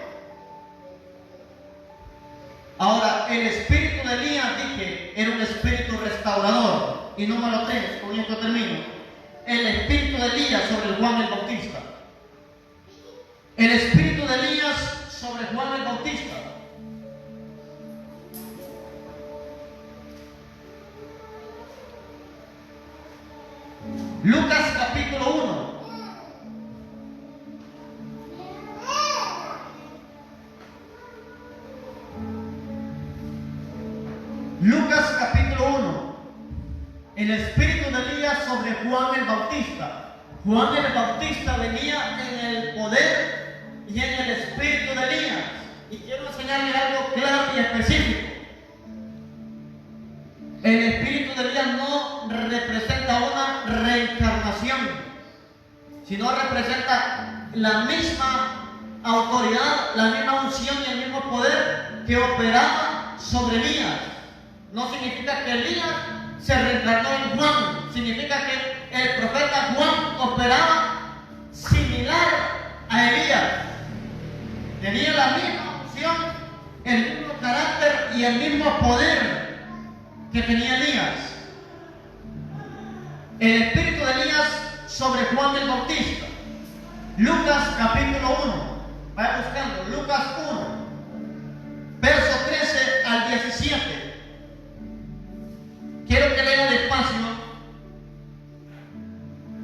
[SPEAKER 1] Ahora, el espíritu de Elías, dije, era un espíritu restaurador. Y número 3, con esto termino. El espíritu de Elías sobre Juan el Bautista. El espíritu de Elías sobre Juan el Bautista. Lucas capítulo 1. Lucas capítulo 1. El espíritu de Elías sobre Juan el Bautista. Juan el Bautista venía en el poder y en el espíritu de Elías. Y quiero enseñarles algo claro y específico. El espíritu de Elías no representa una reencarnación, sino representa la misma autoridad, la misma unción y el mismo poder que operaba sobre Elías. No significa que Elías se reencarnó en Juan, significa que el profeta Juan operaba similar a Elías. Tenía la misma unción unción, el mismo carácter y el mismo poder que tenía Elías. El espíritu de Elías sobre Juan el Bautista. Lucas capítulo 1. Vaya buscando. Lucas 1. Verso 13 al 17. Quiero que lea despacio.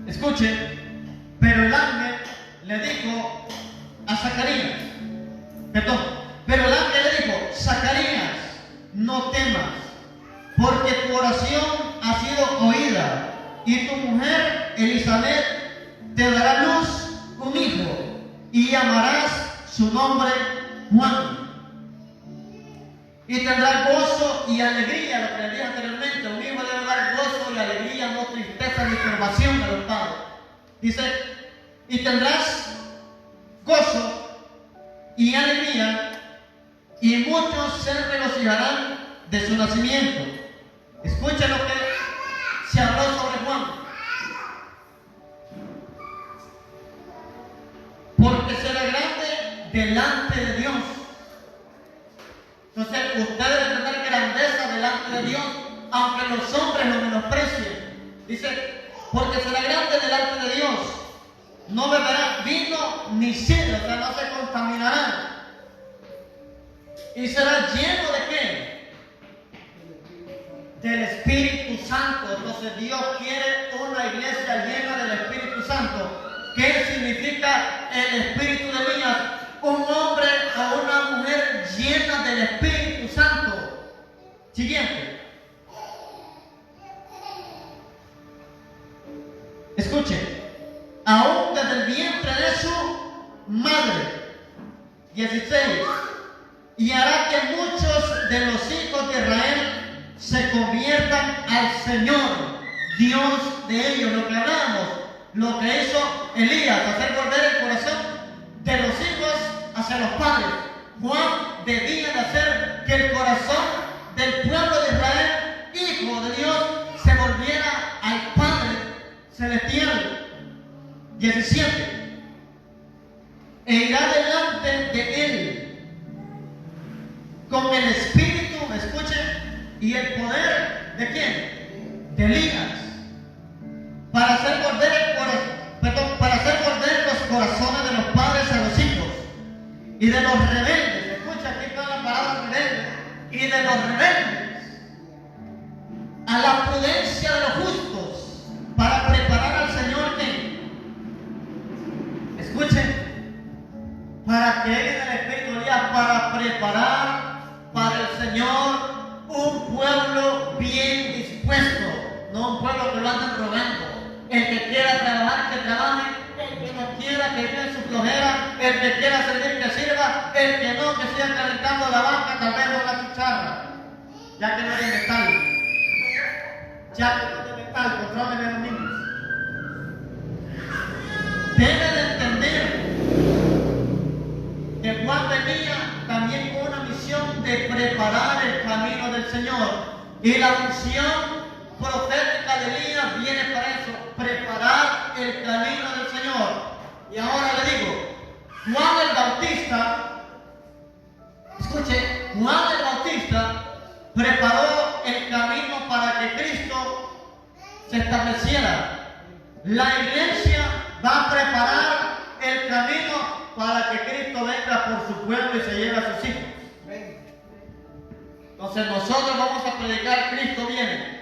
[SPEAKER 1] Escuche. Pero el ángel le dijo a Zacarías. Pero el ángel le dijo: Zacarías, no temas, porque tu oración ha sido oída, y tu mujer Elizabeth te dará luz un hijo, y llamarás su nombre Juan. Y tendrás gozo y alegría, lo que le dije anteriormente. Un hijo debe dar gozo y alegría, no tristeza ni turbación a los padres. Dice: y tendrás gozo y alegría, y muchos se regocijarán de su nacimiento. Escucha lo que se habló sobre Juan. Porque será grande delante de Dios. Entonces, usted debe tener grandeza delante de Dios, aunque los hombres lo menosprecien. Dice: porque será grande delante de Dios. No beberá vino ni sidra, o sea, no se contaminará. Y será lleno de ¿qué? Del Espíritu Santo. Entonces Dios quiere una iglesia llena del Espíritu Santo. ¿Qué significa el Espíritu de Elías? Un hombre o una mujer llena del Espíritu Santo. Siguiente. Escuche. Aún desde el vientre de su madre. 16. Y hará que muchos de los hijos de Israel se conviertan al Señor, Dios de ellos. Lo que hablamos, lo que hizo Elías, hacer volver el corazón de los hijos hacia los padres. Juan debía de hacer que el corazón del pueblo de Israel, hijo de Dios, se volviera al Padre celestial. 17. E irá delante de él con el espíritu, escuchen, y el poder ¿de quién? De Elías, para hacer volver los corazones de los padres a los hijos, y de los rebeldes, escucha, aquí está la palabra rebelde, y de los rebeldes a la prudencia de los justos, para preparar al Señor que, escuchen, para que él en el espíritu de Elías, para preparar para el Señor un pueblo bien dispuesto, no un pueblo que lo andan rogando. El que quiera trabajar, que trabaje; el que no quiera, que vive en su flojera; el que quiera servir, que sirva; el que no, que siga calentando la vaca, tal vez con la cuchara, ya que no es de metal. Ya que no es de metal, controlen a los niños. Deben de entender que Juan venía también con una misión de preparar el camino del Señor. Y la unción profética de Elías viene para eso, preparar el camino del Señor. Y ahora le digo, Juan el Bautista, escuche, Juan el Bautista preparó el camino para que Cristo se estableciera. La iglesia va a preparar el camino para que Cristo venga por su pueblo y se lleve a sus hijos. Entonces nosotros vamos a predicar: Cristo viene.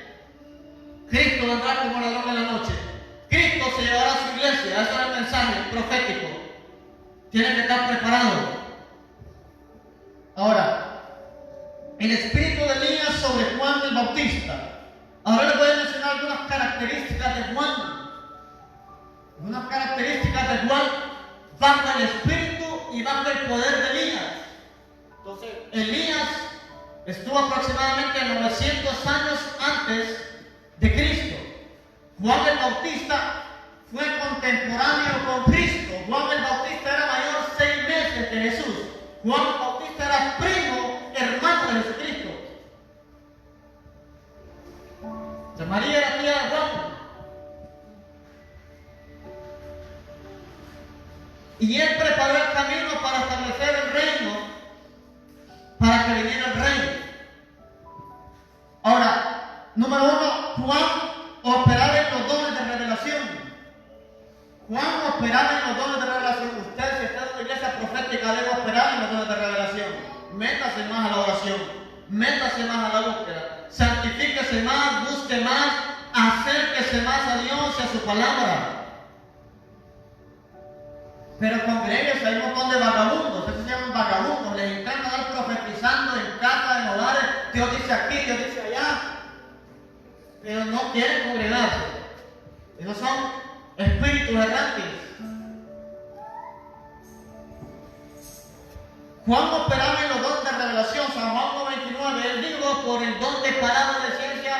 [SPEAKER 1] Cristo vendrá como ladrón en la noche. Cristo se llevará a su iglesia. Ese es el mensaje profético. Tiene que estar preparado. Ahora, el espíritu de Elías sobre Juan el Bautista. Ahora les voy a mencionar algunas características de Juan. Unas características de Juan bajo el espíritu y bajo el poder de Elías. Entonces, Elías estuvo aproximadamente 900 años antes de Cristo. Juan el Bautista fue contemporáneo con Cristo. Juan el Bautista era mayor 6 meses que Jesús. Juan el Bautista era primo hermano de Jesucristo. María era tía de Juan. Y él preparó el camino para establecer el reino que viniera el rey. Ahora, número uno, Juan operaba en los dones de revelación. Juan operaba en los dones de revelación. Usted, si está en una iglesia profética, debe operar en los dones de revelación. Métase más a la oración, métase más a la búsqueda, santifíquese más, busque más, acérquese más a Dios y a su palabra. Pero congréguese, hay un montón de vagabundos, esos se llaman vagabundos, les encanta andar profetizando en casa, en hogares, Dios dice aquí, Dios dice allá, pero no quieren congregarse. Esos son espíritus errantes. Juan operaba en los dones de revelación. San Juan 1:29, él dijo, por el don de palabra de ciencia,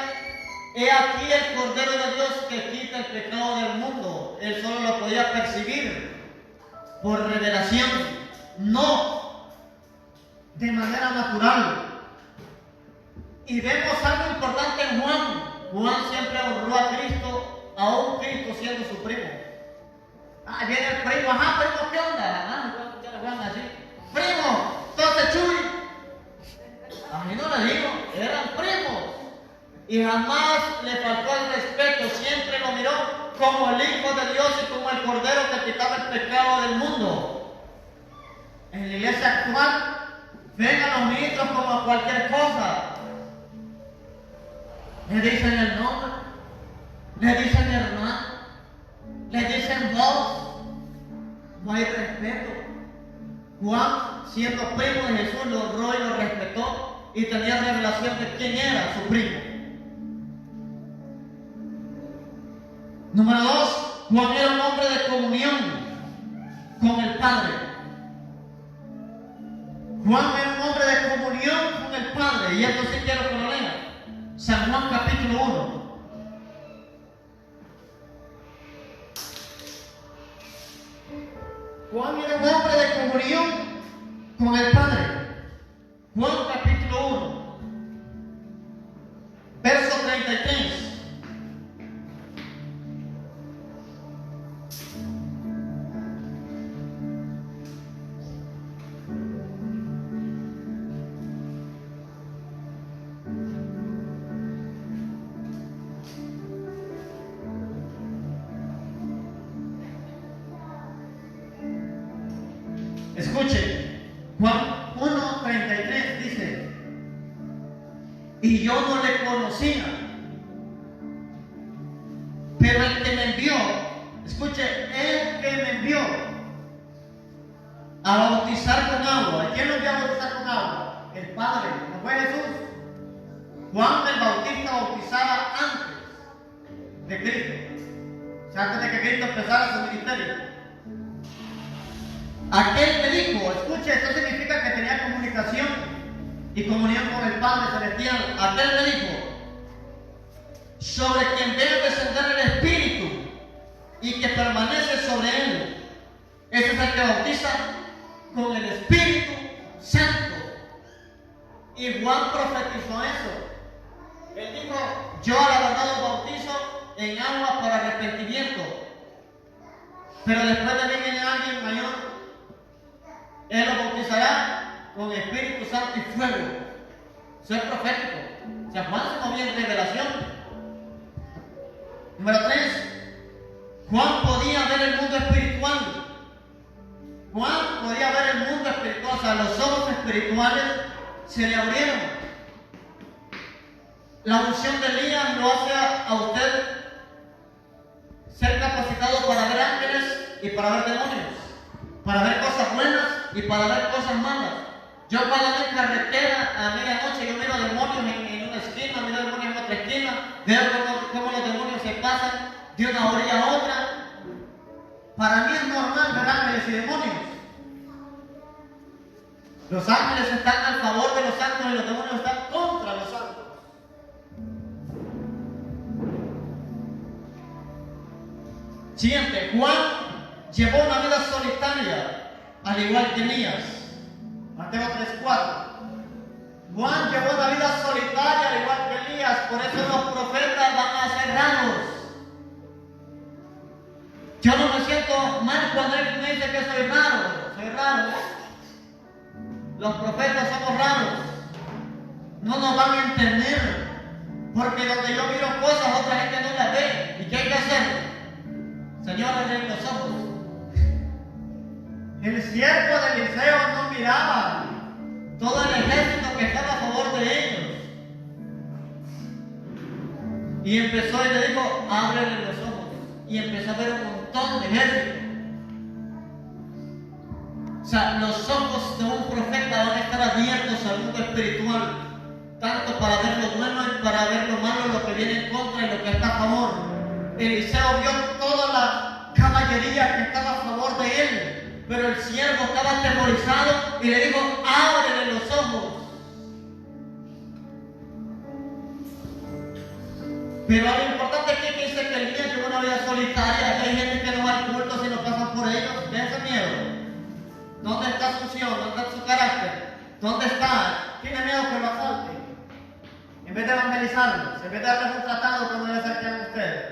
[SPEAKER 1] he aquí el Cordero de Dios que quita el pecado del mundo. Él solo lo podía percibir por revelación, no de manera natural. Y vemos algo importante en Juan. Juan siempre honró a Cristo, aún Cristo siendo su primo. Ah, viene el primo, ajá, primo, ¿qué onda? Juan así, primo, entonces Chuy. A mí no le digo, eran primos. Y jamás le faltó el respeto, siempre lo miró como el Hijo de Dios y como el Cordero que quitaba el pecado del mundo. En la iglesia actual, ven a los ministros como a cualquier cosa. Le dicen el nombre, le dicen hermano, le dicen vos. No hay respeto. Juan, siendo primo de Jesús, lo honró y lo respetó y tenía revelación de quién era su primo. Número 2, Juan era un hombre de comunión con el Padre. Juan era un hombre de comunión con el Padre, y esto sí quiero que lo lean. San Juan capítulo 1. Juan era un hombre de comunión con el Padre. Juan capítulo 1, verso 33. Escuchen, Juan 1:33 dice, y yo no le conocía, pero el que me envió, escuche, el que me envió a bautizar con agua. ¿Quién lo envió a bautizar con agua? El Padre, ¿no fue Jesús? Juan el Bautista bautizaba antes de Cristo, o sea, antes de que Cristo empezara su ministerio. Aquel me dijo, escuche, esto significa que tenía comunicación y comunión con el Padre Celestial. Aquel me dijo, sobre quien debe descender el Espíritu y que permanece sobre él. Ese es el que bautiza con el Espíritu Santo. Y Juan profetizó eso. Él dijo, yo a la verdad los bautizo en agua para arrepentimiento, pero después de mí viene alguien mayor. Él lo bautizará con Espíritu Santo y fuego. Eso es profético. O sea, Juan se movía en revelación. Número 3. Juan podía ver el mundo espiritual. Juan podía ver el mundo espiritual. O sea, los ojos espirituales se le abrieron. La unción de Elías lo hace a usted ser capacitado para ver ángeles y para ver demonios, para ver cosas buenas y para ver cosas malas. Yo cuando ando en carretera a medianoche, yo miro demonios en una esquina, miro demonios en otra esquina, veo cómo los demonios se pasan de una orilla a otra. Para mí es normal ver ángeles y demonios. Los ángeles están al favor de los santos y los demonios están contra los santos. Siguiente, Juan llevó una vida solitaria, al igual que Elías. Mateo 3:4. Juan llevó una vida solitaria, al igual que Elías. Por eso los profetas van a ser raros. Yo no me siento mal cuando alguien me dice que soy raro. Soy raro. Los profetas somos raros. van a entender. Porque donde yo miro cosas, otra gente no las ve. ¿Y qué hay que hacer? Señor, abren los ojos. El siervo de Eliseo no miraba todo el ejército que estaba a favor de ellos. Y empezó y le dijo, ábrele los ojos. Y empezó a ver un montón de ejércitos. O sea, los ojos de un profeta van a estar abiertos al mundo espiritual, tanto para ver lo bueno y para ver lo malo, lo que viene en contra y lo que está a favor. Eliseo vio toda la caballería que estaba a favor de él, pero el siervo estaba atemorizado y le dijo, ábrele los ojos. Pero lo importante aquí es que dice que el niño lleva una vida solitaria, que hay gente que no va al culto si no pasan por ellos. ¿Ven ese miedo? ¿Dónde está su unción? ¿Dónde está su carácter? ¿Dónde está? Tiene miedo que lo asalte. En vez de evangelizarlos, en vez de darles un tratado como debe ser que hagan ustedes.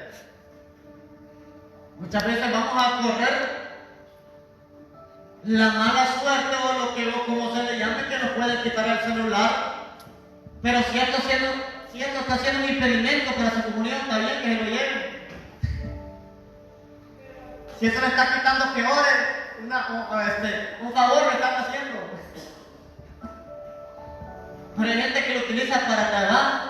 [SPEAKER 1] Muchas veces vamos a correr la mala suerte o lo que como se le llame, que nos puede quitar el celular. Pero si esto está haciendo un impedimento para su comunión, está bien que se lo lleven. Si eso le está quitando que ore, un favor le están haciendo. Pero hay gente que lo utiliza para trabajar,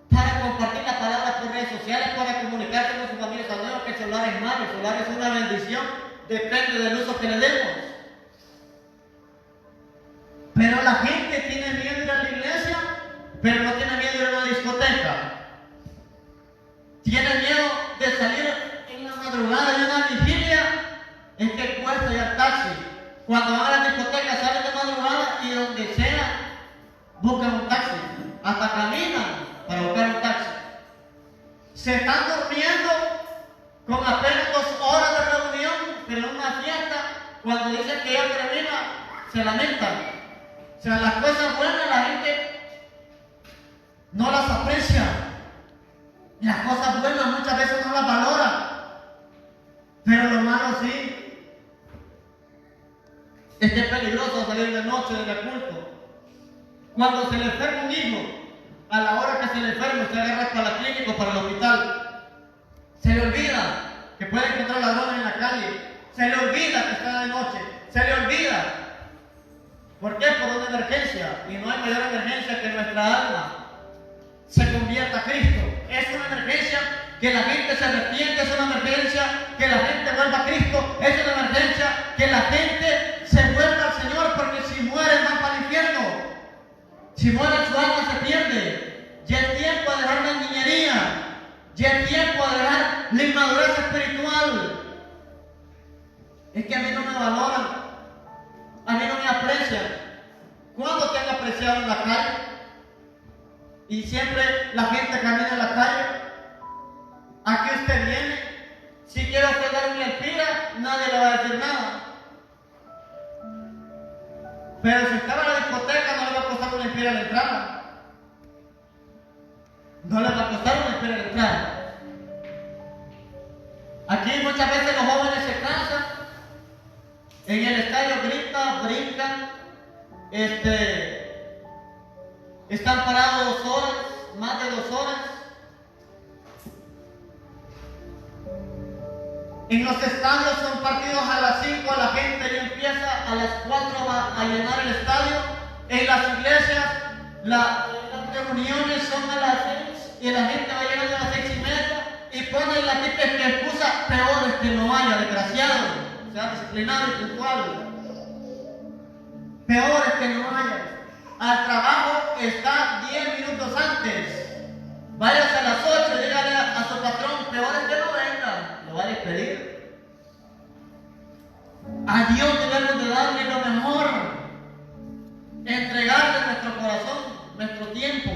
[SPEAKER 1] para compartir la palabra por redes sociales, para comunicarse con sus familias. Sabemos que el celular es malo, el celular es una bendición, depende del uso que le demos. Pero la gente tiene miedo de ir a la iglesia, pero no tiene miedo de ir a una discoteca. Tiene miedo de salir en la madrugada y una vigilia. Es que cuesta ir al taxi. Cuando van a la discoteca salen de madrugada y donde sea buscan un taxi. Hasta caminan para buscar un taxi. Se están durmiendo con apenas 2 horas de reunión, pero en una fiesta, cuando dicen que ya termina, se lamentan. O sea, las cosas buenas la gente no las aprecia. Las cosas buenas muchas veces no las valora. Pero lo malo sí. Es que es peligroso salir de noche del culto. Cuando se le enferma un hijo, a la hora que se le enferma, usted agarra para la clínica o para el hospital. Se le olvida que puede encontrar ladrones en la calle. Se le olvida que está de noche. Se le olvida. ¿Por qué? Por una emergencia. Y no hay mayor emergencia que nuestra alma se convierta a Cristo. Es una emergencia que la gente se arrepiente, es una emergencia que la gente vuelva a Cristo, es una emergencia que la gente se vuelva al Señor, porque si mueren van para el infierno. Si mueren su alma se pierde. Ya es tiempo de dejar la niñería, ya es tiempo de dejar la inmadurez espiritual. Es que a mí no me valoran, a mí no me aprecian. ¿Cuándo te han apreciado en la calle? Y siempre la gente camina en la calle. Aquí usted viene. Si quiere usted dar una mentira, nadie le va a decir nada. Pero si estaba en la discoteca, no le va a costar una mentira la entrada. No le va a costar una mentira la entrada. Aquí muchas veces los jóvenes se cansan. En el estadio gritan, brincan. Están parados 2 horas, más de 2 horas. En los estadios son partidos a las 5, la gente ya empieza a las 4 a llenar el estadio. En las iglesias las reuniones son a las 6 y la gente va llegando a las 6:30 y ponen la típica excusa, peor es que no vaya, desgraciado, sea disciplinado y puntual. Peor es que no vaya. Al trabajo está 10 minutos antes. Váyase a las 8, dígale a su patrón, peor es que no venga, lo va a despedir. A Dios debemos de darle lo mejor, entregarle nuestro corazón, nuestro tiempo.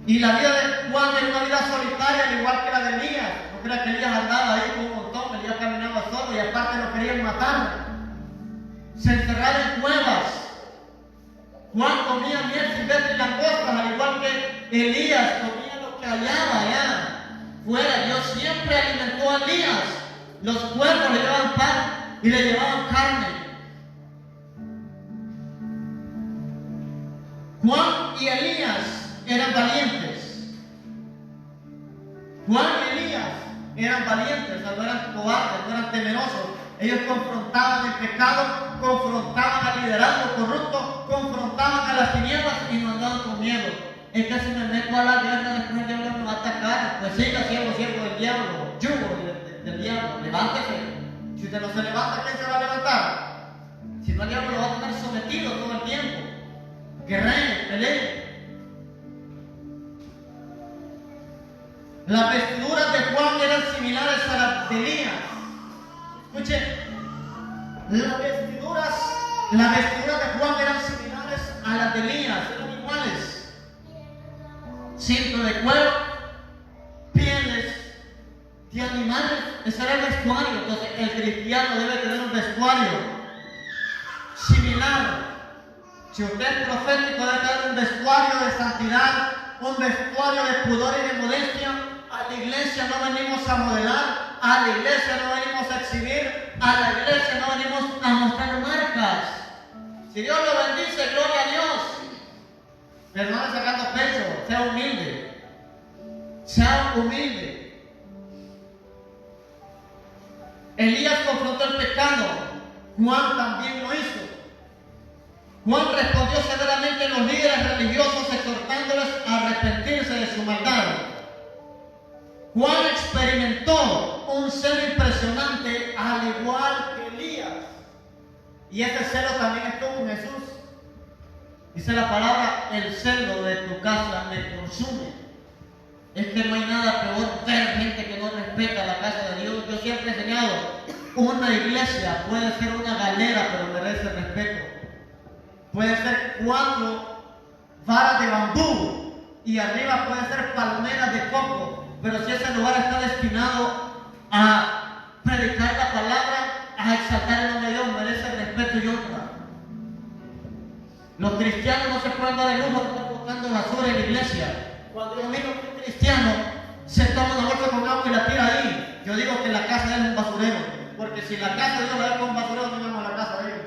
[SPEAKER 1] Y la vida de Juan era una vida solitaria, al igual que la de Elías. No crea que Elías andaba ahí con un montón, Elías caminaba solo y aparte lo querían matar. Se encerraba en cuevas. Juan comía miel silvestre y langostas, al igual que Elías comía lo que hallaba allá fuera. Dios siempre alimentó a Elías. Los cuervos le llevaban pan y le llevaban carne. eran cobardes, no eran temerosos. Ellos confrontaban el pecado, confrontaban al liderazgo corrupto, confrontaban a las tinieblas y no andaban con miedo. Es que si me meto a la guerra, después el diablo me va a atacar. Pues siga siendo siervo del diablo, yugo del diablo. Levántese. Si usted no se levanta, ¿quién se va a levantar? Si no, el diablo lo va a tener sometido todo el tiempo. Guerrero, pelee. Las vestiduras de Juan eran similares a las de Elías. Escuchen, las vestiduras de Juan eran similares a las de Elías, eran iguales. Cinto de cuero, pieles de animales, ese era el vestuario. Entonces el cristiano debe tener un vestuario similar. Si usted es profético, debe tener un vestuario de santidad, un vestuario de pudor y de modestia. A la iglesia no venimos a modelar, a la iglesia no venimos a exhibir, a la iglesia no venimos a mostrar marcas. Si Dios lo bendice, gloria a Dios. Pero no ande sacando pecho, sea humilde. Sea humilde. Elías confrontó el pecado, Juan también lo hizo. Juan respondió severamente a los líderes religiosos, exhortándoles a arrepentirse de su maldad. Juan experimentó un celo impresionante al igual que Elías. Y ese celo también estuvo en Jesús. Dice la palabra, el celo de tu casa me consume. Es que no hay nada peor ver gente que no respeta la casa de Dios. Yo siempre he enseñado, una iglesia puede ser una galera, pero merece respeto. Puede ser 4 varas de bambú y arriba puede ser palmeras de coco. Pero si ese lugar está destinado a predicar la palabra, a exaltar el nombre de Dios, merece respeto y honra. Los cristianos no se pueden dar el lujo de estar botando basura en la iglesia. Cuando yo miro que un cristiano se toma una bolsa con agua y la tira ahí, yo digo que la casa de él es un basurero. Porque si la casa de Dios la ve con un basurero, no vemos la casa de ellos.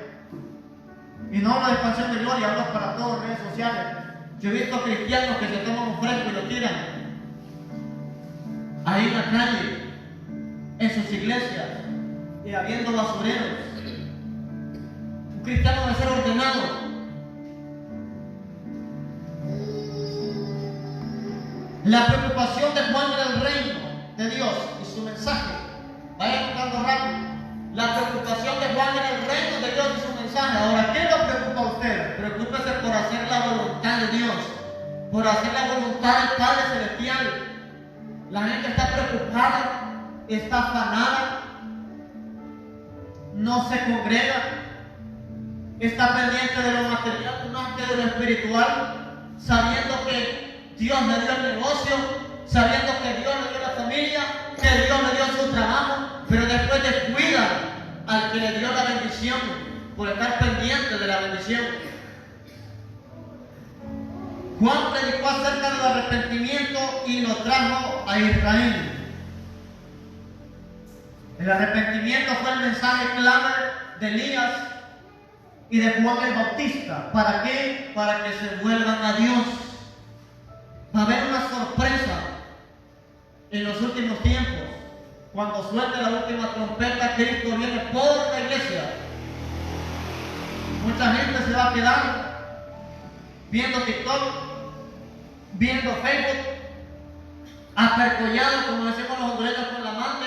[SPEAKER 1] Y no hablo de expansión de gloria, hablo para todas redes sociales. Yo he visto cristianos que se toman un fresco y lo tiran ahí en la calle, en sus iglesias, y habiendo basureros. Un cristiano debe ser ordenado. La preocupación de Juan era el reino de Dios y su mensaje. Vayan buscando rápido. La preocupación de Juan era el reino de Dios y su mensaje. Ahora, ¿qué lo preocupa a usted? Preocúpese por hacer la voluntad de Dios, por hacer la voluntad del Padre Celestial. La gente está preocupada, está afanada, no se congrega, está pendiente de lo material más que de lo espiritual, sabiendo que Dios le dio el negocio, sabiendo que Dios le dio la familia, que Dios le dio su trabajo, pero después descuida al que le dio la bendición por estar pendiente de la bendición. Juan predicó acerca del arrepentimiento y lo trajo a Israel. El arrepentimiento fue el mensaje clave de Elías y de Juan el Bautista. ¿Para qué? Para que se vuelvan a Dios. Va a haber una sorpresa en los últimos tiempos. Cuando suelte la última trompeta, Cristo viene por la iglesia. Mucha gente se va a quedar viendo TikTok, viendo Facebook, apercollado, como decimos los hondureños, con la amante,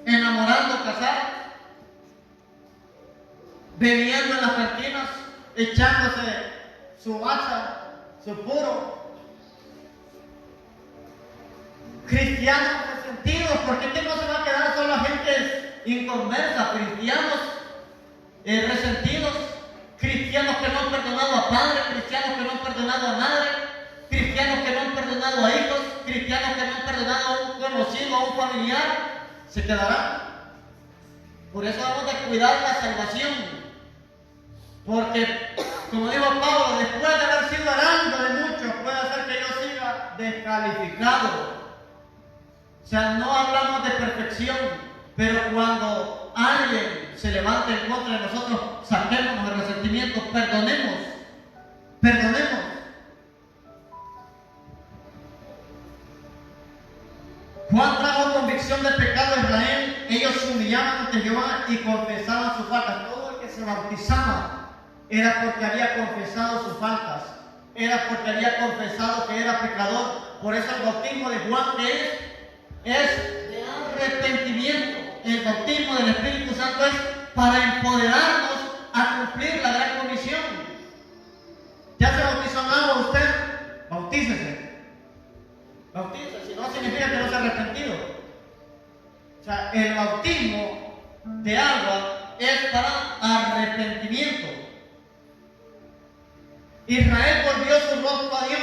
[SPEAKER 1] enamorando, casar, bebiendo en las cantinas, echándose su bacha, su puro. Cristianos resentidos, porque ¿qué no se va a quedar solo la gente inconversa? Cristianos resentidos, cristianos que no han perdonado a padres, cristianos que no han perdonado a madre, cristianos que no han perdonado a hijos, cristianos que no han perdonado a un conocido, a un familiar, se quedarán. Por eso debemos de cuidar la salvación, porque como dijo Pablo, después de haber sido heraldo de muchos, puede hacer que yo siga descalificado. O sea, no hablamos de perfección, pero cuando alguien se levante en contra de nosotros, saquemos el resentimiento, perdonemos. Juan trajo convicción de pecado a ante Jehová y confesaban sus faltas. Todo el que se bautizaba era porque había confesado sus faltas, era porque había confesado que era pecador. Por eso el bautismo de Juan es de arrepentimiento. El bautismo del Espíritu Santo es para empoderarnos a cumplir la gran comisión. ¿Ya se bautizó en agua usted? Bautícese. Bautícese, si no significa que no se ha arrepentido. O sea, el bautismo de agua es para arrepentimiento. Israel volvió su rostro a Dios.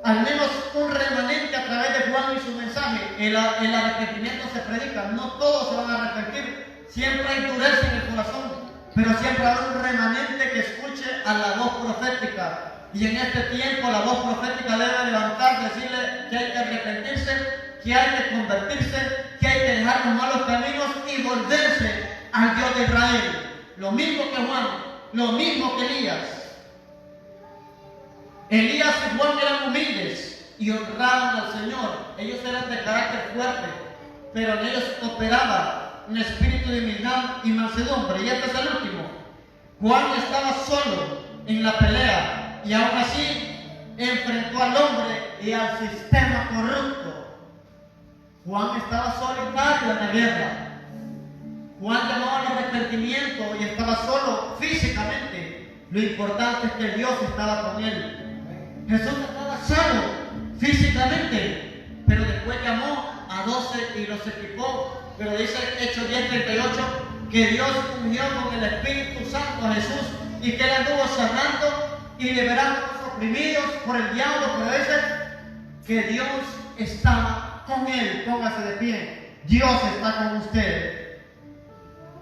[SPEAKER 1] Al menos un remanente a través de Juan y su mensaje. El arrepentimiento se predica. No todos se van a arrepentir. Siempre hay dureza en el corazón. Pero siempre habrá un remanente que escuche a la voz profética. Y en este tiempo la voz profética debe levantar, decirle que hay que arrepentirse, que hay que convertirse, que hay que dejar los malos caminos y volverse al Dios de Israel. Lo mismo que Juan, lo mismo que Elías. Elías y Juan eran humildes y honraban al Señor. Ellos eran de carácter fuerte, pero en ellos operaba un espíritu de humildad y mansedumbre. Y este es el último. Juan estaba solo en la pelea y aún así enfrentó al hombre y al sistema corrupto. Juan estaba solitario en la guerra. Juan llamaba al arrepentimiento y estaba solo físicamente. Lo importante es que Dios estaba con él. Jesús estaba solo físicamente, pero después llamó a 12 y los equipó. Pero dice Hechos 10:38 que Dios ungió con el Espíritu Santo a Jesús y que él anduvo sanando y liberando a los oprimidos por el diablo. Pero dice que Dios estaba con él. Póngase de pie. Dios está con usted.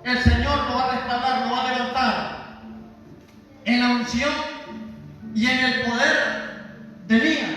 [SPEAKER 1] El Señor lo va a respaldar, lo va a levantar en la unción y en el poder de Elías.